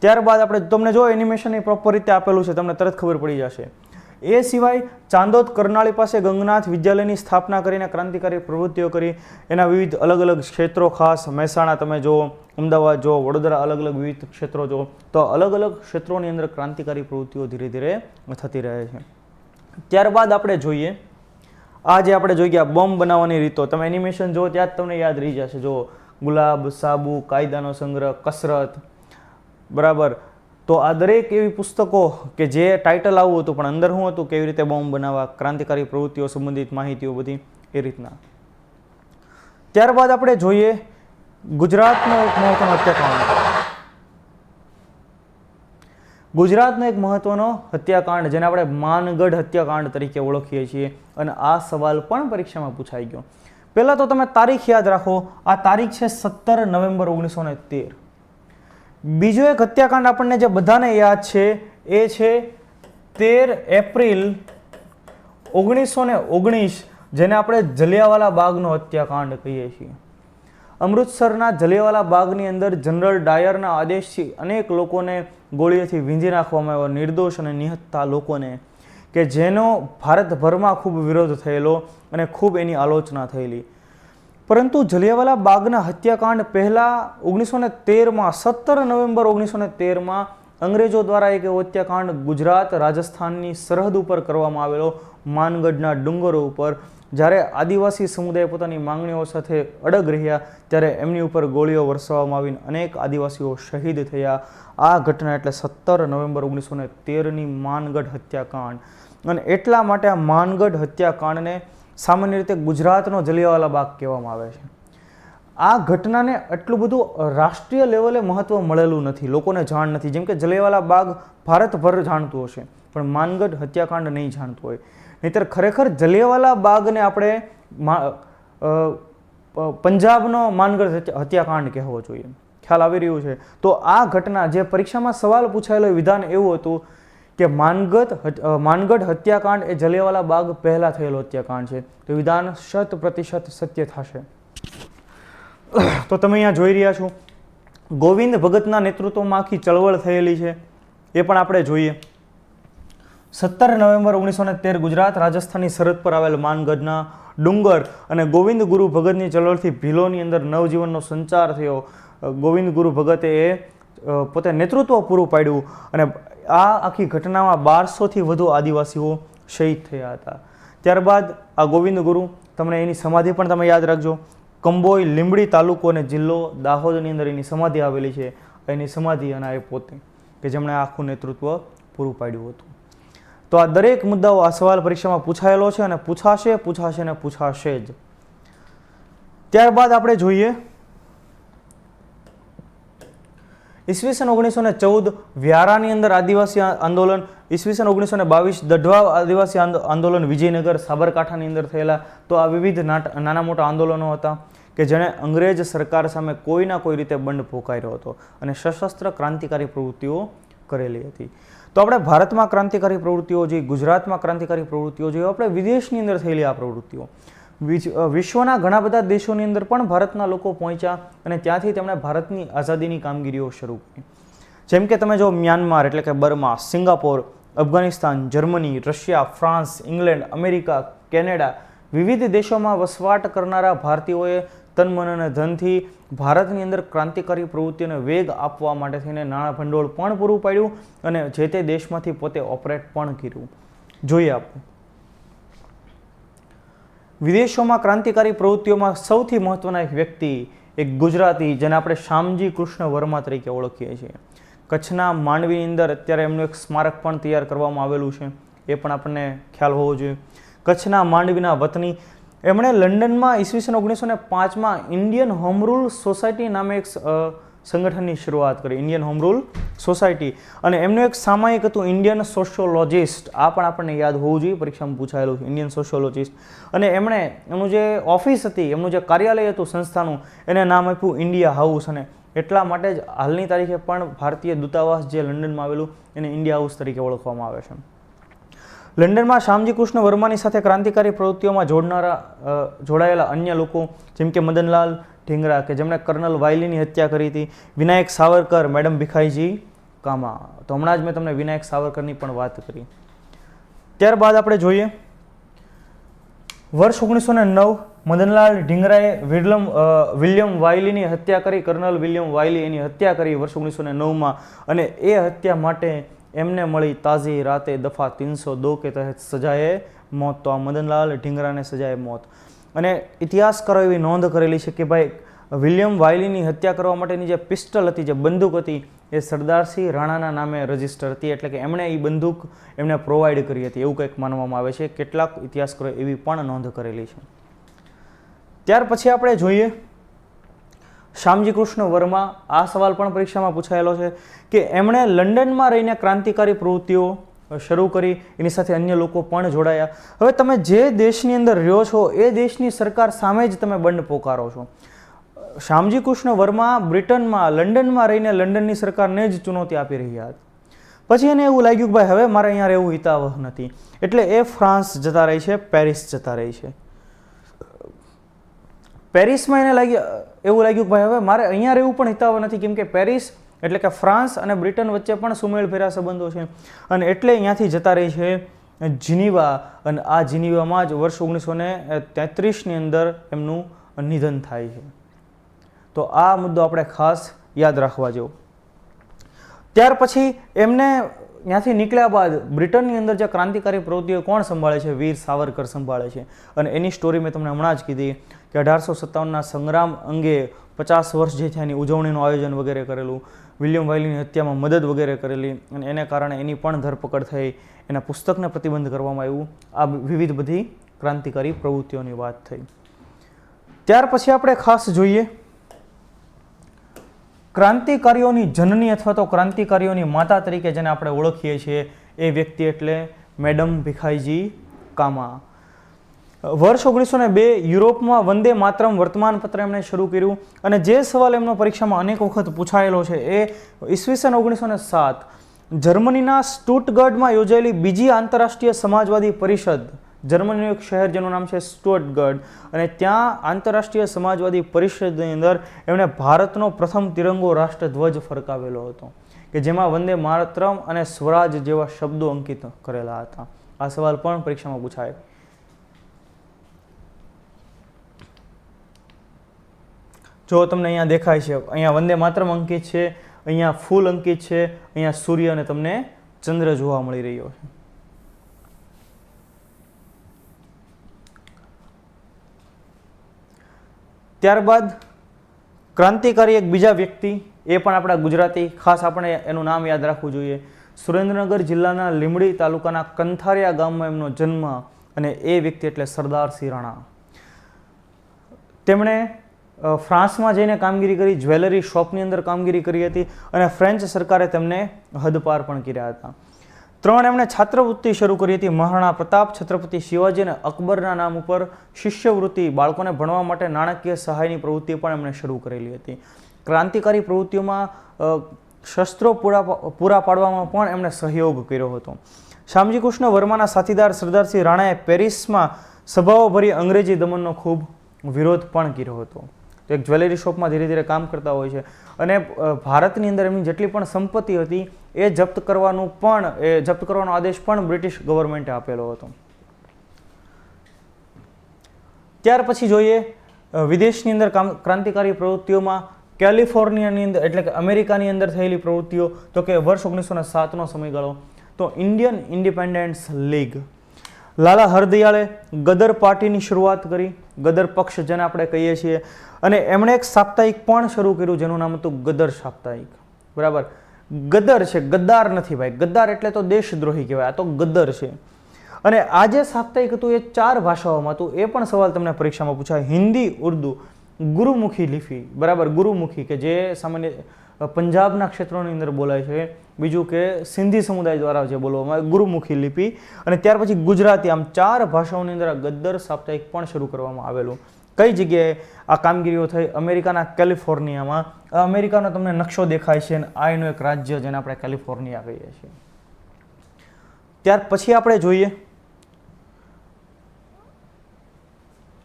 ત્યારબાદ આપણે તમને જો એનિમેશનની પ્રોપર રીતે આપેલું છે તમને તરત ખબર પડી જશે. એ સિવાય ચાંદોદ કરનાળી પાસે ગંગનાથ વિદ્યાલયની સ્થાપના કરીને ક્રાંતિકારી પ્રવૃત્તિઓ કરી. એના વિવિધ અલગ અલગ ક્ષેત્રો, ખાસ મહેસાણા તમે જુઓ, અમદાવાદ જુઓ, વડોદરા, અલગ અલગ વિવિધ ક્ષેત્રો જુઓ, તો અલગ અલગ ક્ષેત્રોની અંદર ક્રાંતિકારી પ્રવૃત્તિઓ ધીરે ધીરે થતી રહે છે. ત્યારબાદ આપણે જોઈએ આ જે આપણે જોઈ ગયા બોમ્બ બનાવવાની રીતો, તમે એનિમેશન જુઓ ત્યાં જ તમને યાદ રહી જશે. જો ગુલાબ, સાબુ, કાયદાનો સંગ્રહ, કસરત, બરાબર. તો આ દરેક એવી પુસ્તકો કે જે ટાઇટલ આવું હતું પણ અંદર શું હતું, કેવી રીતે બોમ્બ બનાવવા, ક્રાંતિકારી પ્રવૃત્તિઓ સંબંધિત માહિતીઓ બધી એ રીતના. ત્યારબાદ આપણે જોઈએ ગુજરાતનો એક મહત્વનો હત્યાકાંડ. ગુજરાતનો એક મહત્વનો હત્યાકાંડ જેને આપણે માનગઢ હત્યાકાંડ તરીકે ઓળખીએ છીએ અને આ સવાલ પણ પરીક્ષામાં પૂછાઈ ગયો. પહેલાં તો તમે તારીખ યાદ રાખો, આ તારીખ છે 17 નવેમ્બર 1913. બીજો એક હત્યાકાંડ આપણને જે બધાને યાદ છે એ છે 13 એપ્રિલ 1919, જેને આપણે જલિયાવાલા બાગનો હત્યાકાંડ કહીએ છીએ. અમૃતસરના જલિયાવાલા બાગની અંદર જનરલ ડાયરના આદેશથી અનેક લોકોને ગોળીઓથી વીંધી નાખવામાં આવ્યા, નિર્દોષ અને નિહત્તા લોકોને, કે જેનો ભારતભરમાં ખૂબ વિરોધ થયેલો અને ખૂબ એની આલોચના થયેલી. પરંતુ જલિયાવાલા બાગના હત્યાકાંડ પહેલાં 1913માં 17 નવેમ્બર 1913માં અંગ્રેજો દ્વારા એક એવો હત્યાકાંડ ગુજરાત રાજસ્થાનની સરહદ ઉપર કરવામાં આવેલો, માનગઢના ડુંગરો ઉપર. જ્યારે આદિવાસી સમુદાય પોતાની માંગણીઓ સાથે અડગ રહ્યા ત્યારે એમની ઉપર ગોળીઓ વરસાવવામાં આવીને અનેક આદિવાસીઓ શહીદ થયા. આ ઘટના એટલે 17 નવેમ્બર 1913ની માનગઢ હત્યાકાંડ. અને એટલા માટે આ માનગઢ હત્યાકાંડને સામાન્ય રીતે ગુજરાતનો જલિયાવાલા બાગ કહેવામાં આવે છે. આ ઘટનાને એટલું બધું રાષ્ટ્રીય લેવલે મહત્વ મળેલું નથી, લોકોને જાણ નથી. જેમ કે જલિયાવાલા બાગ ભારતભર જાણતું હશે પણ માનગઢ હત્યાકાંડ નહીં જાણતું હોય. નહીંતર ખરેખર જલિયાવાલા બાગને આપણે પંજાબનો માનગઢ હત્યાકાંડ કહેવો જોઈએ. ખ્યાલ આવી રહ્યું છે? તો આ ઘટના જે પરીક્ષામાં સવાલ પૂછાયેલો વિધાન એવું હતું કે માનગઢ હત્યાકાંડ એ જલિયાવાલા બાગ પહેલા થયેલો હત્યાકાંડ છે. તો વિધાન 100% સત્ય થશે. તો તમે અહીંયા જોઈ રહ્યા છો ગોવિંદ ભગતના નેતૃત્વમાં આખી ચળવળ થયેલી છે, એ પણ આપણે જોઈએ. 17 નવેમ્બર 1913 ગુજરાત રાજસ્થાનની સરહદ પર આવેલ માનગઢના ડુંગર અને ગોવિંદ ગુરુ ભગતની ચળવળથી ભીલોની અંદર નવજીવનનો સંચાર થયો. ગોવિંદ ગુરુ ભગતે પોતે નેતૃત્વ પૂરું પાડ્યું અને આ આખી ઘટનામાં 1200થી વધુ આદિવાસીઓ શહીદ થયા હતા. ત્યારબાદ આ ગોવિંદ ગુરુ, તમને એની સમાધિ પણ તમે યાદ રાખજો. કંબોઈ, લીંબડી તાલુકો અને જિલ્લો દાહોદની અંદર એની સમાધિ આવેલી છે. એની સમાધિ અને એ પોતે કે જેમણે આખું નેતૃત્વ પૂરું પાડ્યું હતું. તો આ દરેક મુદ્દાઓ આ સવાલ પરીક્ષામાં પૂછાયેલો છે અને પૂછાશે અને પૂછાશે જ. ત્યારબાદ આપણે જોઈએ ઈસવીસન 1914 વ્યારાની અંદર આદિવાસી આંદોલન, ઈસવીસન 1922 દઢવા આદિવાસી આંદોલન વિજયનગર સાબરકાંઠાની અંદર થયેલા. તો આ વિવિધ નાના મોટા આંદોલનો હતા કે જેણે અંગ્રેજ સરકાર સામે કોઈના કોઈ રીતે બંધ પોકાર્યો હતો અને સશસ્ત્ર ક્રાંતિકારી પ્રવૃત્તિઓ કરેલી હતી. તો આપણે ભારતમાં ક્રાંતિકારી પ્રવૃત્તિઓ જોઈ, ગુજરાતમાં ક્રાંતિકારી પ્રવૃત્તિઓ જોઈ, આપણે વિદેશની અંદર થયેલી આ પ્રવૃત્તિઓ. વિશ્વના ઘણા બધા દેશોની અંદર પણ ભારતના લોકો પહોંચ્યા અને ત્યાંથી તેમણે ભારતની આઝાદીની કામગીરીઓ શરૂ કરી. જેમ કે તમે જો મ્યાનમાર એટલે કે Burma, Singapore, Afghanistan, Germany, Russia, France, England, America, Canada, વિવિધ દેશોમાં વસવાટ કરનારા ભારતીયોએ તન મન અને ધનથી ભારતની અંદર ક્રાંતિકારી પ્રવૃત્તિઓને વેગ આપવા માટે થઈને નાણાં ભંડોળ પણ પૂરું પાડ્યું અને જે તે દેશમાંથી પોતે ઓપરેટ પણ કર્યું. જોઈએ આપણે વિદેશોમાં ક્રાંતિકારી પ્રવૃત્તિઓમાં સૌથી મહત્વના એક વ્યક્તિ, એક ગુજરાતી, જેને આપણે શામજી કૃષ્ણ વર્મા તરીકે ઓળખીએ છીએ. કચ્છના માંડવીની અંદર અત્યારે એમનું એક સ્મારક પણ તૈયાર કરવામાં આવેલું છે, એ પણ આપણને ખ્યાલ હોવો જોઈએ. કચ્છના માંડવીના વતની, એમણે લંડનમાં ઈસવીસન 1905માં ઇન્ડિયન હોમ રૂલ સોસાયટી નામે એક સંગઠનની શરૂઆત કરી, ઇન્ડિયન હોમ રૂલ સોસાયટી. અને એમનું એક સામાયિક હતું ઇન્ડિયન સોશિયોલોજિસ્ટ, આ પણ આપણને યાદ હોવું જોઈએ, પરીક્ષામાં પૂછાયેલું છે, ઇન્ડિયન સોશિયોલોજિસ્ટ. અને એમણે એમનું જે ઓફિસ હતી, એમનું જે કાર્યાલય હતું સંસ્થાનું, એને નામ આપ્યું ઇન્ડિયા હાઉસ. અને એટલા માટે જ હાલની તારીખે પણ ભારતીય દૂતાવાસ જે લંડનમાં આવેલું એને ઇન્ડિયા હાઉસ તરીકે ઓળખવામાં આવે છે. લંડનમાં શામજી કૃષ્ણ વર્માની સાથે ક્રાંતિકારી પ્રવૃત્તિઓમાં જોડાયેલા અન્ય લોકો જેમ કે મદનલાલ ઢીંગરા, કે જેમણે કર્નલ વાયલીની હત્યા કરી હતી, વિનાયક સાવરકર, મેડમ ભીખાઈજી કામા. તો હમણાં જ મેં તમને વિનાયક સાવરકરની પણ વાત કરી. ત્યારબાદ આપણે જોઈએ વર્ષ 1909 મદનલાલ ઢીંગરાએ વિલિયમ વાયલીની હત્યા કરી, કર્નલ વિલિયમ વાયલી એની હત્યા કરી વર્ષ 1909માં. અને એ હત્યા માટે એમને મળી તાજી રાતે દફા 302 કે તહેત સજાએ મોત. તો આ મદનલાલ ઢીંગરાને સજાએ મોત. અને ઇતિહાસકારો એવી નોંધ કરેલી છે કે ભાઈ વિલિયમ વાયલીની હત્યા કરવા માટેની જે પિસ્ટલ હતી, જે બંદૂક હતી, એ સરદારસિંહ રાણાના નામે રજીસ્ટર હતી, એટલે કે એમણે એ બંદૂક એમને પ્રોવાઈડ કરી હતી એવું કંઈક માનવામાં આવે છે. કેટલાક ઇતિહાસકારોએ એવી પણ નોંધ કરેલી છે. ત્યાર પછી આપણે જોઈએ શામજી કૃષ્ણ વર્મા. આ સવાલ પણ પરીક્ષામાં પૂછાયેલો છે કે એમણે લંડનમાં રહીને ક્રાંતિકારી પ્રવૃત્તિઓ શરૂ કરી, એની સાથે અન્ય લોકો પણ જોડાયા. હવે તમે જે દેશની અંદર રહ્યો છો એ દેશની સરકાર સામે જ તમે બંધ પોકારો છો. શામજી કૃષ્ણ વર્મા બ્રિટનમાં, લંડનમાં રહીને લંડનની સરકારને જ ચુનૌતી આપી રહ્યા હતા. પછી એને એવું લાગ્યું કે ભાઈ હવે મારે અહીંયા રહેવું હિતાવહ નથી, એટલે એ ફ્રાન્સ જતા રહી છે, પેરિસ જતા રહી છે. પેરિસમાં એને એવું લાગ્યું કે ભાઈ હવે મારે અહીંયા રહેવું પણ હિતાવહ નથી, કેમ કે પેરિસ એટલે કે ફ્રાન્સ અને બ્રિટન વચ્ચે પણ સુમેળભર્યા સંબંધો છે. અને એટલે અહીંયાથી જતા રહી છે જીનીવા. અને આ જીનીવામાં જ વર્ષ 1933ની અંદર એમનું નિધન થાય છે. તો આ મુદ્દો આપણે ખાસ યાદ રાખવા જેવો. ત્યાર પછી એમને ત્યાંથી નીકળ્યા બાદ બ્રિટનની અંદર જે ક્રાંતિકારી પ્રવૃત્તિઓ કોણ સંભાળે છે? વીર સાવરકર સંભાળે છે. અને એની સ્ટોરી મેં તમને હમણાં જ કીધી કે 1857ના સંગ્રામ અંગે 50 વર્ષ જે થયા એની ઉજવણીનું આયોજન વગેરે કરેલું, વિલિયમ વાયલીની હત્યામાં મદદ વગેરે કરેલી, અને એને કારણે એની પણ ધરપકડ થઈ, એના પુસ્તકને પ્રતિબંધ કરવામાં આવ્યું. આ વિવિધ બધી ક્રાંતિકારી પ્રવૃત્તિઓની વાત થઈ. ત્યાર પછી આપણે ખાસ જોઈએ ક્રાંતિકારીઓની જનની અથવા તો ક્રાંતિકારીઓની માતા તરીકે જેને આપણે ઓળખીએ છીએ એ વ્યક્તિ એટલે મેડમ ભીખાઈજી કામા. વર્ષ 1902 યુરોપમાં વંદે માતરમ વર્તમાનપત્ર એમણે શરૂ કર્યું. અને જે સવાલ એમનો પરીક્ષામાં અનેક વખત પૂછાયેલો છે એ ઈસવીસન 1907 જર્મનીના સ્ટુટગર્ટમાં યોજાયેલી બીજી આંતરરાષ્ટ્રીય સમાજવાદી પરિષદ, જર્મનીનું એક શહેર જેનું નામ છે સ્ટુટગર્ટ, અને ત્યાં આંતરરાષ્ટ્રીય સમાજવાદી પરિષદની અંદર એમણે ભારતનો પ્રથમ તિરંગો રાષ્ટ્રધ્વજ ફરકાવેલો હતો કે જેમાં વંદે માતરમ અને સ્વરાજ જેવા શબ્દો અંકિત કરેલા હતા. આ સવાલ પણ પરીક્ષામાં પૂછાય. જો તમને અહીંયા દેખાય છે, અહીંયા વંદે માતરમ અંકિત છે, અહીંયા ફૂલ અંકિત છે, અહીંયા સૂર્ય અને તમને ચંદ્ર જોવા મળી રહ્યો છે. ત્યારબાદ ક્રાંતિકારી એક બીજા વ્યક્તિ, એ પણ આપણા ગુજરાતી, ખાસ આપણે એનું નામ યાદ રાખવું જોઈએ. સુરેન્દ્રનગર જિલ્લાના લીંબડી તાલુકાના કંથારિયા ગામમાં એમનો જન્મ, અને એ વ્યક્તિ એટલે સરદારસિંહ રાણા. તેમણે ફ્રાન્સમાં જઈને કામગીરી કરી, જ્વેલરી શોપની અંદર કામગીરી કરી હતી, અને ફ્રેન્ચ સરકારે તેમને હદપાર પણ કર્યા હતા. 3 એમણે છાત્રવૃત્તિ શરૂ કરી હતી. મહારાણા પ્રતાપ, છત્રપતિ શિવાજી અને અકબરના નામ ઉપર શિષ્યવૃત્તિ, બાળકોને ભણવા માટે નાણાકીય સહાયની પ્રવૃત્તિ પણ એમણે શરૂ કરેલી હતી. ક્રાંતિકારી પ્રવૃત્તિઓમાં શસ્ત્રો પૂરા પાડવામાં પણ એમણે સહયોગ કર્યો હતો. શામજી કૃષ્ણ વર્માના સાથીદાર સરદારસિંહ રાણાએ પેરિસમાં સભાઓ ભરી અંગ્રેજી દમનનો ખૂબ વિરોધ પણ કર્યો હતો. તો એક જ્વેલરી શોપમાં ધીરે ધીરે કામ કરતા હોય છે, અને ભારતની અંદર એમની જેટલી પણ સંપત્તિ હતી એ જપ્ત કરવાનો આદેશ પણ બ્રિટિશ ગવર્મેન્ટે આપેલો હતો. ત્યાર પછી જોઈએ વિદેશની અંદર ક્રાંતિકારી પ્રવૃત્તિઓમાં કેલિફોર્નિયાની અંદર એટલે કે અમેરિકાની અંદર થયેલી પ્રવૃત્તિઓ તો કે વર્ષ 1907નો સમયગાળો. તો ઇન્ડિયન ઇન્ડિપેન્ડન્સ લીગ, લાલા હરદયાળે ગદર પાર્ટીની શરૂઆત કરી, ગદર પક્ષ જેને આપણે કહીએ છીએ, અને એમણે એક સાપ્તાહિક પણ શરૂ કર્યું જેનું નામ હતું ગદર સાપ્તાહિક. બરાબર, ગદર છે, ગદ્દાર નથી ભાઈ. ગદ્દાર એટલે તો દેશદ્રોહી કહેવાય, આ તો ગદર છે. અને આ જે સાપ્તાહિક હતું એ 4 ભાષાઓમાં હતું. એ પણ સવાલ તમને પરીક્ષામાં પૂછાય. હિન્દી, ઉર્દુ, ગુરુમુખી લિપિ, બરાબર, ગુરુમુખી કે જે સામાન્ય પંજાબના ક્ષેત્રોની અંદર બોલાય છે. બીજું કે સિંધી સમુદાય દ્વારા જે બોલવામાં આવે ગુરુમુખી લિપિ, અને ત્યાર પછી ગુજરાતી. આમ 4 ભાષાઓની અંદર આ ગદ્દર સાપ્તાહિક પણ શરૂ કરવામાં આવેલું. કઈ જગ્યાએ આ કામગીરીઓ થઈ? અમેરિકાના કેલિફોર્નિયામાં. અમેરિકાનો તમને નકશો દેખાય છે, અને આ એનું એક રાજ્ય જેને આપણે કેલિફોર્નિયા કહીએ છીએ. ત્યાર પછી આપણે જોઈએ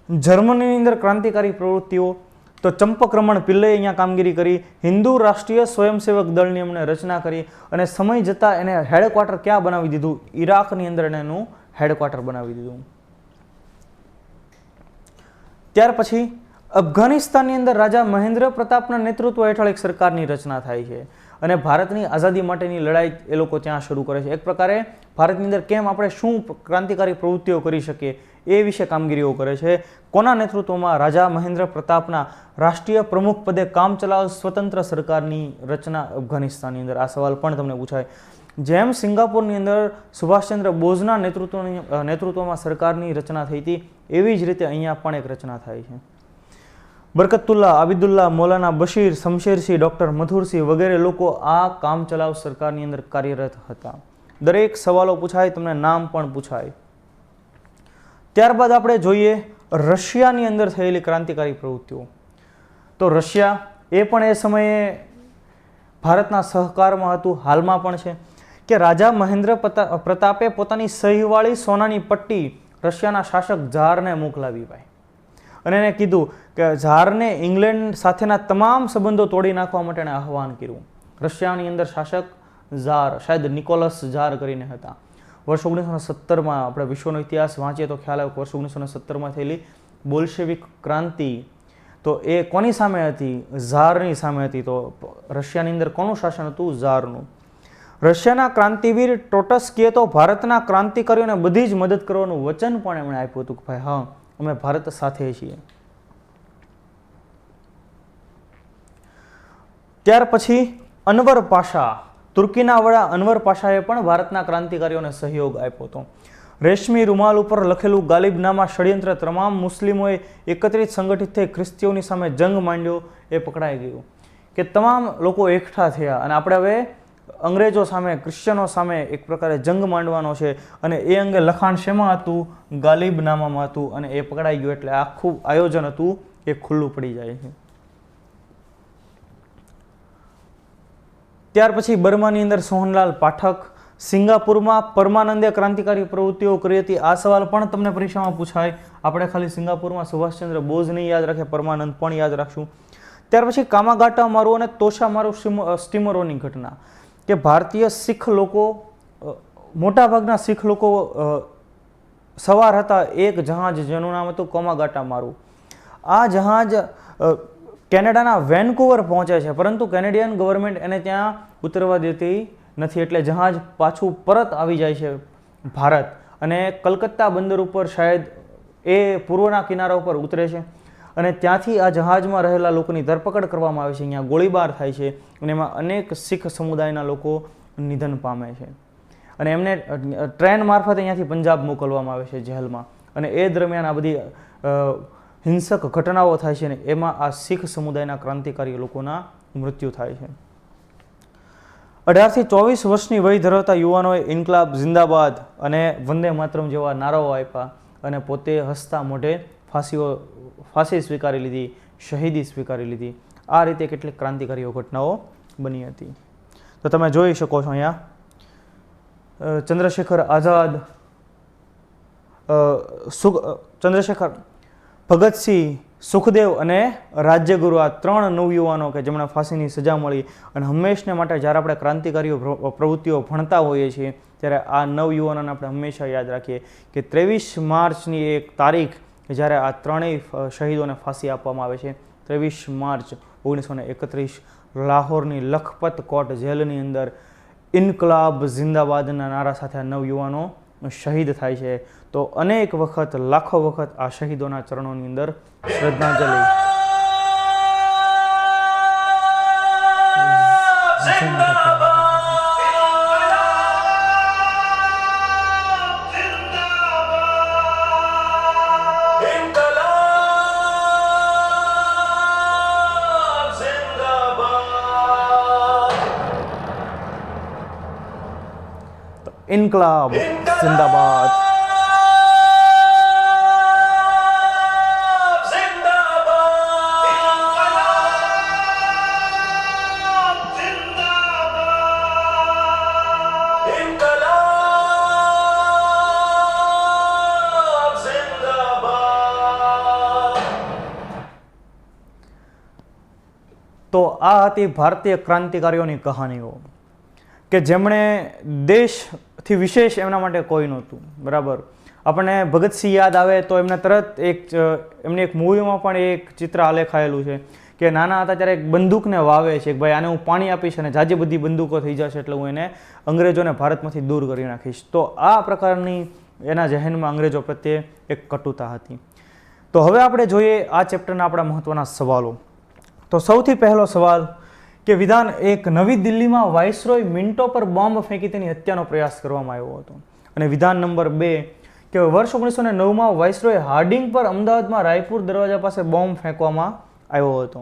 જર્મનીની અંદર ક્રાંતિકારી પ્રવૃત્તિઓ. તો ચંપકરમણ પિલ્લઈએ અહીંયા કામગીરી કરી. હિન્દુ રાષ્ટ્રીય સ્વયંસેવક દળની એમણે રચના કરી, અને સમય જતાં એને હેડક્વાર્ટર ક્યાં બનાવી દીધું? ઈરાકની અંદર એને એનું હેડક્વાર્ટર બનાવી દીધું. ત્યાર પછી અફઘાનિસ્તાનની અંદર રાજા મહેન્દ્ર પ્રતાપના નેતૃત્વ હેઠળ એક સરકારની રચના થાય છે, અને ભારતની આઝાદી માટેની લડાઈ એ લોકો ત્યાં શરૂ કરે છે. એક પ્રકારે ભારતની અંદર કેમ આપણે શું ક્રાંતિકારી પ્રવૃત્તિઓ કરી શકીએ એ વિશે કામગીરીઓ કરે છે. કોના નેતૃત્વમાં? રાજા મહેન્દ્ર પ્રતાપના રાષ્ટ્રીય પ્રમુખ પદે કામચલાઉ સ્વતંત્ર સરકારની રચના અફઘાનિસ્તાનની અંદર. આ સવાલ પણ તમને પૂછાય. જેમ સિંગાપુરની અંદર સુભાષચંદ્ર બોઝના નેતૃત્વમાં સરકારની રચના થઈ હતી, એવી જ રીતે અહીંયા પણ એક રચના થાય છે. બરકતુલ્લા, આબિદુલ્લા, મૌલાના બશીર, શમશેરસિંહ, ડૉક્ટર મથુરસિંહ વગેરે લોકો આ કામચલાઉ સરકારની અંદર કાર્યરત હતા. દરેક સવાલો પૂછાય, તમને નામ પણ પૂછાય. ત્યારબાદ આપણે જોઈએ રશિયાની અંદર થયેલી ક્રાંતિકારી પ્રવૃત્તિઓ. તો રશિયા એ પણ એ સમયે ભારતના સહકારમાં હતું, હાલમાં પણ છે. કે રાજા મહેન્દ્ર પ્રતાપે પોતાની સહીવાળી સોનાની પટ્ટી રશિયાના શાસક ઝારને મોકલાવી ભાઈ, અને એને કીધું કે ઝારને ઇંગ્લેન્ડ સાથેના તમામ સંબંધો તોડી નાખવા માટે એણે આહવાન કર્યું. રશિયાની અંદર શાસક ઝાર, શાયદ નિકોલસ ઝાર કરીને હતા. વર્ષ 1917માં આપણે વિશ્વનો ઇતિહાસ વાંચીએ તો ખ્યાલ આવે કે વર્ષ 1917માં થયેલી બોલ્શેવિક ક્રાંતિ, તો એ કોની સામે હતી? ઝારની સામે હતી. તો રશિયાની અંદર કોનું શાસન હતું? ઝારનું. રશિયાના ક્રાંતિવીર ટ્રોટસ્કીએ તો ભારતના ક્રાંતિકારીઓને બધી જ મદદ કરવાનું વચન પણ એમણે આપ્યું હતું કે ભાઈ હા, અમે ભારત સાથે છીએ. ત્યાર પછી અનવર પાશા, તુર્કીના વડા અનવર પાશાએ પણ ભારતના ક્રાંતિકારીઓને સહયોગ આપ્યો હતો. રેશમી રૂમાલ ઉપર લખેલું ગાલિબનામા ષડયંત્ર તમામ મુસ્લિમોએ એકત્રિત સંગઠિત થઈ ખ્રિસ્તીઓની સામે જંગ માંડ્યો એ પકડાઈ ગયું. કે તમામ લોકો એકઠા થયા અને આપણે હવે અંગ્રેજો સામે, ક્રિશ્ચનો સામે એક પ્રકારે જંગ માંડવાનો છે, અને એ અંગે લખાણ શેમાં હતું? ગાલિબનામામાં હતું, અને એ પકડાઈ ગયું એટલે આખું આયોજન હતું એ ખુલ્લું પડી જાય છે. ત્યાર પછી બર્માની અંદર સોહનલાલ પાઠક, સિંગાપુરમાં પરમાનંદે ક્રાંતિકારી પ્રવૃત્તિઓ કરી હતી. આ સવાલ પણ તમને પરીક્ષામાં પૂછાય. આપણે ખાલી સિંગાપુરમાં સુભાષચંદ્ર બોઝ નહીં યાદ રાખીએ, પરમાનંદ પણ યાદ રાખશું. ત્યાર પછી કામાગાટા મારુ અને તોશા મારુ સ્ટીમરોની ઘટના, કે ભારતીય શીખ લોકો, મોટાભાગના શીખ લોકો સવાર હતા એક જહાજ જેનું નામ હતું કામાગાટા મારુ. આ જહાજ કેનેડાના વેનકુવર પહોંચે છે, પરંતુ કેનેડિયન ગવર્મેન્ટ એને ત્યાં ઉતરવા દેતી નથી, એટલે જહાજ પાછું પરત આવી જાય છે ભારત, અને કલકત્તા બંદર ઉપર શાયદ એ પૂર્વના કિનારા ઉપર ઉતરે છે, અને ત્યાંથી આ જહાજમાં રહેલા લોકોની ધરપકડ કરવામાં આવે છે. અહીંયા ગોળીબાર થાય છે, અને એમાં અનેક શીખ સમુદાયના લોકો નિધન પામે છે, અને એમને ટ્રેન મારફતે અહીંયાથી પંજાબ મોકલવામાં આવે છે જેલમાં, અને એ દરમિયાન આ બધી હિંસક ઘટનાઓ થાય છે, ને એમાં આ શીખ સમુદાયના ક્રાંતિકારી લોકોના મૃત્યુ થાય છે. 18 થી 24 વર્ષની વય ધરાવતા યુવાનોએ ઇન્કલાબ જિંદાબાદ અને વંદે માતરમ જેવા નારાઓ આપ્યા, અને પોતે હસતા મોઢે ફાંસી સ્વીકારી લીધી, શહીદી સ્વીકારી લીધી. આ રીતે કેટલીક ક્રાંતિકારીઓ ઘટનાઓ બની હતી. તો તમે જોઈ શકો છો અહીંયા ચંદ્રશેખર આઝાદ, ચંદ્રશેખર, ભગતસિંહ, સુખદેવ અને રાજ્યગુરુ, આ 3 નવયુવાનો કે જેમણે ફાંસીની સજા મળી. અને હંમેશને માટે જ્યારે આપણે ક્રાંતિકારીઓ પ્રવૃત્તિઓ ભણતા હોઈએ છીએ ત્યારે આ નવયુવાનોને આપણે હંમેશા યાદ રાખીએ કે 23 માર્ચની એક તારીખ કે જ્યારે આ ત્રણેય શહીદોને ફાંસી આપવામાં આવે છે. 23 માર્ચ 1931 લાહોરની લખપત કોટ જેલની અંદર ઇન્કલાબ જિંદાબાદના નારા સાથે આ નવયુવાનો શહીદ થાય છે. તો અનેક વખત, લાખો વખત આ શહીદોના ચરણોની અંદર શ્રદ્ધાંજલિ. ઇન્કલાબ જિંદાબાદ. તો આ હતી ભારતીય ક્રાંતિકારીઓની કહાનીઓ કે જેમણે દેશથી વિશેષ એમના માટે કોઈ નહોતું. બરાબર. આપણને ભગતસિંહ યાદ આવે તો એમને તરત એમની એક મૂવીમાં પણ એક ચિત્ર આલેખાયેલું છે કે નાના હતા ત્યારે એક બંદૂકને વાવે છે કે ભાઈ આને હું પાણી આપીશ અને જાજી બધી બંદૂકો થઈ જશે એટલે હું એને અંગ્રેજોને ભારતમાંથી દૂર કરી નાખીશ. તો આ પ્રકારની એના જહેનમાં અંગ્રેજો પ્રત્યે એક કટુતા હતી. તો હવે આપણે જોઈએ આ ચેપ્ટરના આપણા મહત્વના સવાલો. તો સૌથી પહેલો સવાલ કે વિધાન એક, નવી દિલ્હીમાં વાઇસરોય મિન્ટો પર બોમ્બ ફેંકી તેની હત્યાનો પ્રયાસ કરવામાં આવ્યો હતો. અને વિધાન નંબર 2 કે વર્ષ 1909માં વાઇસરોય હાર્ડિંગ પર અમદાવાદમાં રાયપુર દરવાજા પાસે બોમ્બ ફેંકવામાં આવ્યો હતો.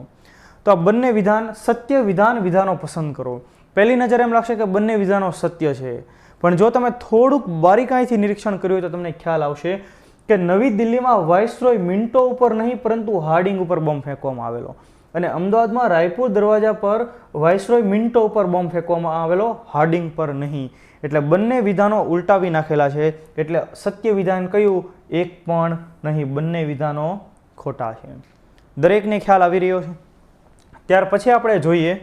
તો આ બંને વિધાન સત્ય વિધાનો પસંદ કરો. પહેલી નજરે એમ લાગશે કે બંને વિધાનો સત્ય છે, પણ જો તમે થોડુંક બારીકાઈથી નિરીક્ષણ કર્યું હોય તો તમને ખ્યાલ આવશે કે નવી દિલ્હીમાં વાઇસરોય મિન્ટો ઉપર નહીં પરંતુ હાર્ડિંગ ઉપર બોમ્બ ફેંકવામાં આવેલો, અને અમદાવાદમાં રાયપુર દરવાજા પર વાઇસરોય મિન્ટો ઉપર બોમ્બ ફેંકવામાં આવેલો, હાર્ડિંગ પર નહીં. એટલે બંને વિધાનો ઉલટાવી નાખેલા છે. એટલે સત્ય વિધાન કયું? એક પણ નહીં, બંને વિધાનો ખોટા છે. દરેકને ખ્યાલ આવી રહ્યો છે. ત્યાર પછી આપણે જોઈએ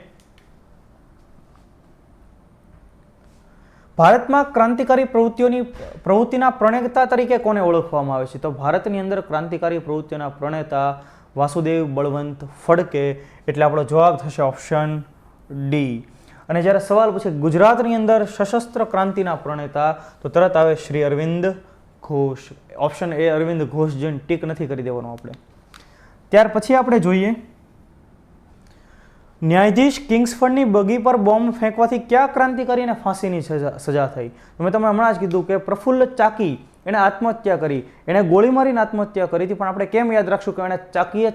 ભારતમાં ક્રાંતિકારી પ્રવૃત્તિના પ્રણેતા તરીકે કોને ઓળખવામાં આવે છે? તો ભારતની અંદર ક્રાંતિકારી પ્રવૃત્તિના પ્રણેતા વાસુદેવ બળવંત ફડકે. એટલે આપણો જવાબ થશે ઓપ્શન ડી. અને જ્યારે સવાલ પૂછે ગુજરાતની અંદર સશસ્ત્ર ક્રાંતિના પ્રણેતા, તો તરત આવે શ્રી અરવિંદ ઘોષ. ઓપ્શન એ અરવિંદ ઘોષ જેને ટીક નથી કરી દેવાનું આપણે. ત્યાર પછી આપણે જોઈએ ન્યાયાધીશ કિંગ્સફર્ડની બગી પર બોમ્બ ફેંકવાથી કયા ક્રાંતિકારીને ફાંસીની સજા થઈ? મેં તમને હમણાં જ કીધું કે પ્રફુલ્લ ચાકી એણે આત્મહત્યા કરી, એણે ગોળી મારીને આત્મહત્યા કરી હતી. પણ આપણે કેમ યાદ રાખશું કે એણે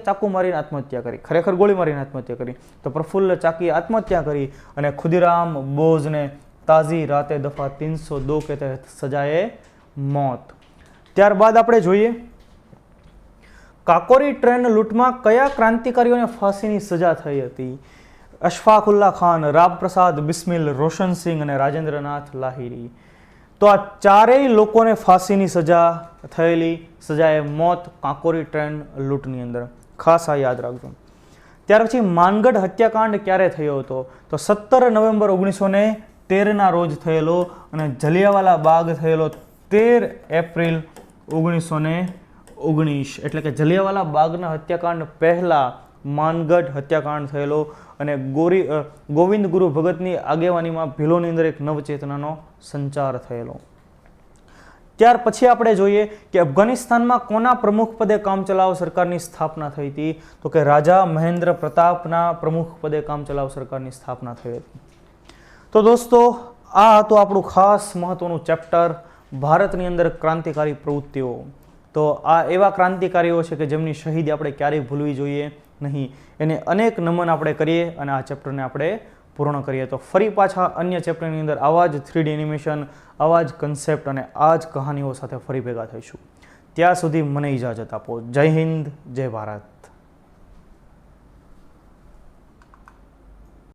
ચાકુ મારીને આત્મહત્યા કરી? ખરેખર ગોળી મારીને આત્મહત્યા કરી. તો પ્રફુલ્લ ચાકીએ આત્મહત્યા કરી અને ખુદીરામ બોઝને તાજી રાતે દફા 302 કે તહેત સજાએ મોત. ત્યારબાદ આપણે જોઈએ કાકોરી ટ્રેન લૂંટમાં કયા ક્રાંતિકારીઓને ફાંસીની સજા થઈ હતી? અશફાકુલ્લા ખાન, રામપ્રસાદ બિસ્મિલ, રોશનસિંહ અને રાજેન્દ્રનાથ લાહિરી. તો આ ચારેય લોકોને ફાંસીની સજા થયેલી, સજાએ મોત કાકોરી ટ્રેન લૂંટની અંદર. ખાસ આ યાદ રાખજો. ત્યાર પછી માનગઢ હત્યાકાંડ ક્યારે થયો હતો? તો 17 નવેમ્બર 1913ના રોજ થયેલો, અને જલિયાવાલા બાગ થયેલો 13 એપ્રિલ 1919. એટલે કે જલિયાવાલા બાગના હત્યાકાંડ પહેલા માનગઢ હત્યાકાંડ થયેલો, અને ગોવિંદ ગુરુ ભગતની આગેવાનીમાં ભીલોની અંદર એક નવચેતનાનો સંચાર થયેલો. ત્યાર પછી આપણે જોઈએ કે અફઘાનિસ્તાનમાં કોના પ્રમુખ પદે કામચલાઉ સરકારની સ્થાપના થઈ હતી? તો કે રાજા મહેન્દ્ર પ્રતાપના પ્રમુખ પદે કામચલાઉ સરકારની સ્થાપના થઈ હતી. તો દોસ્તો, આ હતું આપણું ખાસ મહત્વનું ચેપ્ટર, ભારતની અંદર ક્રાંતિકારી પ્રવૃત્તિઓ. તો આ એવા ક્રાંતિકારીઓ છે કે જેમની શહીદી આપણે ક્યારેય ભૂલવી જોઈએ નહીં. એને અનેક નમન આપણે કરીએ અને આ ચેપ્ટરને આપણે પૂર્ણ કરીએ. તો ફરી પાછા અન્ય ચેપ્ટરની અંદર આવા જ 3D એનિમેશન, આવા જ કન્સેપ્ટ અને આ જ કહાનીઓ સાથે ફરી ભેગા થઈશું. ત્યાં સુધી મને ઇજાજત આપો. જય હિન્દ, જય ભારત.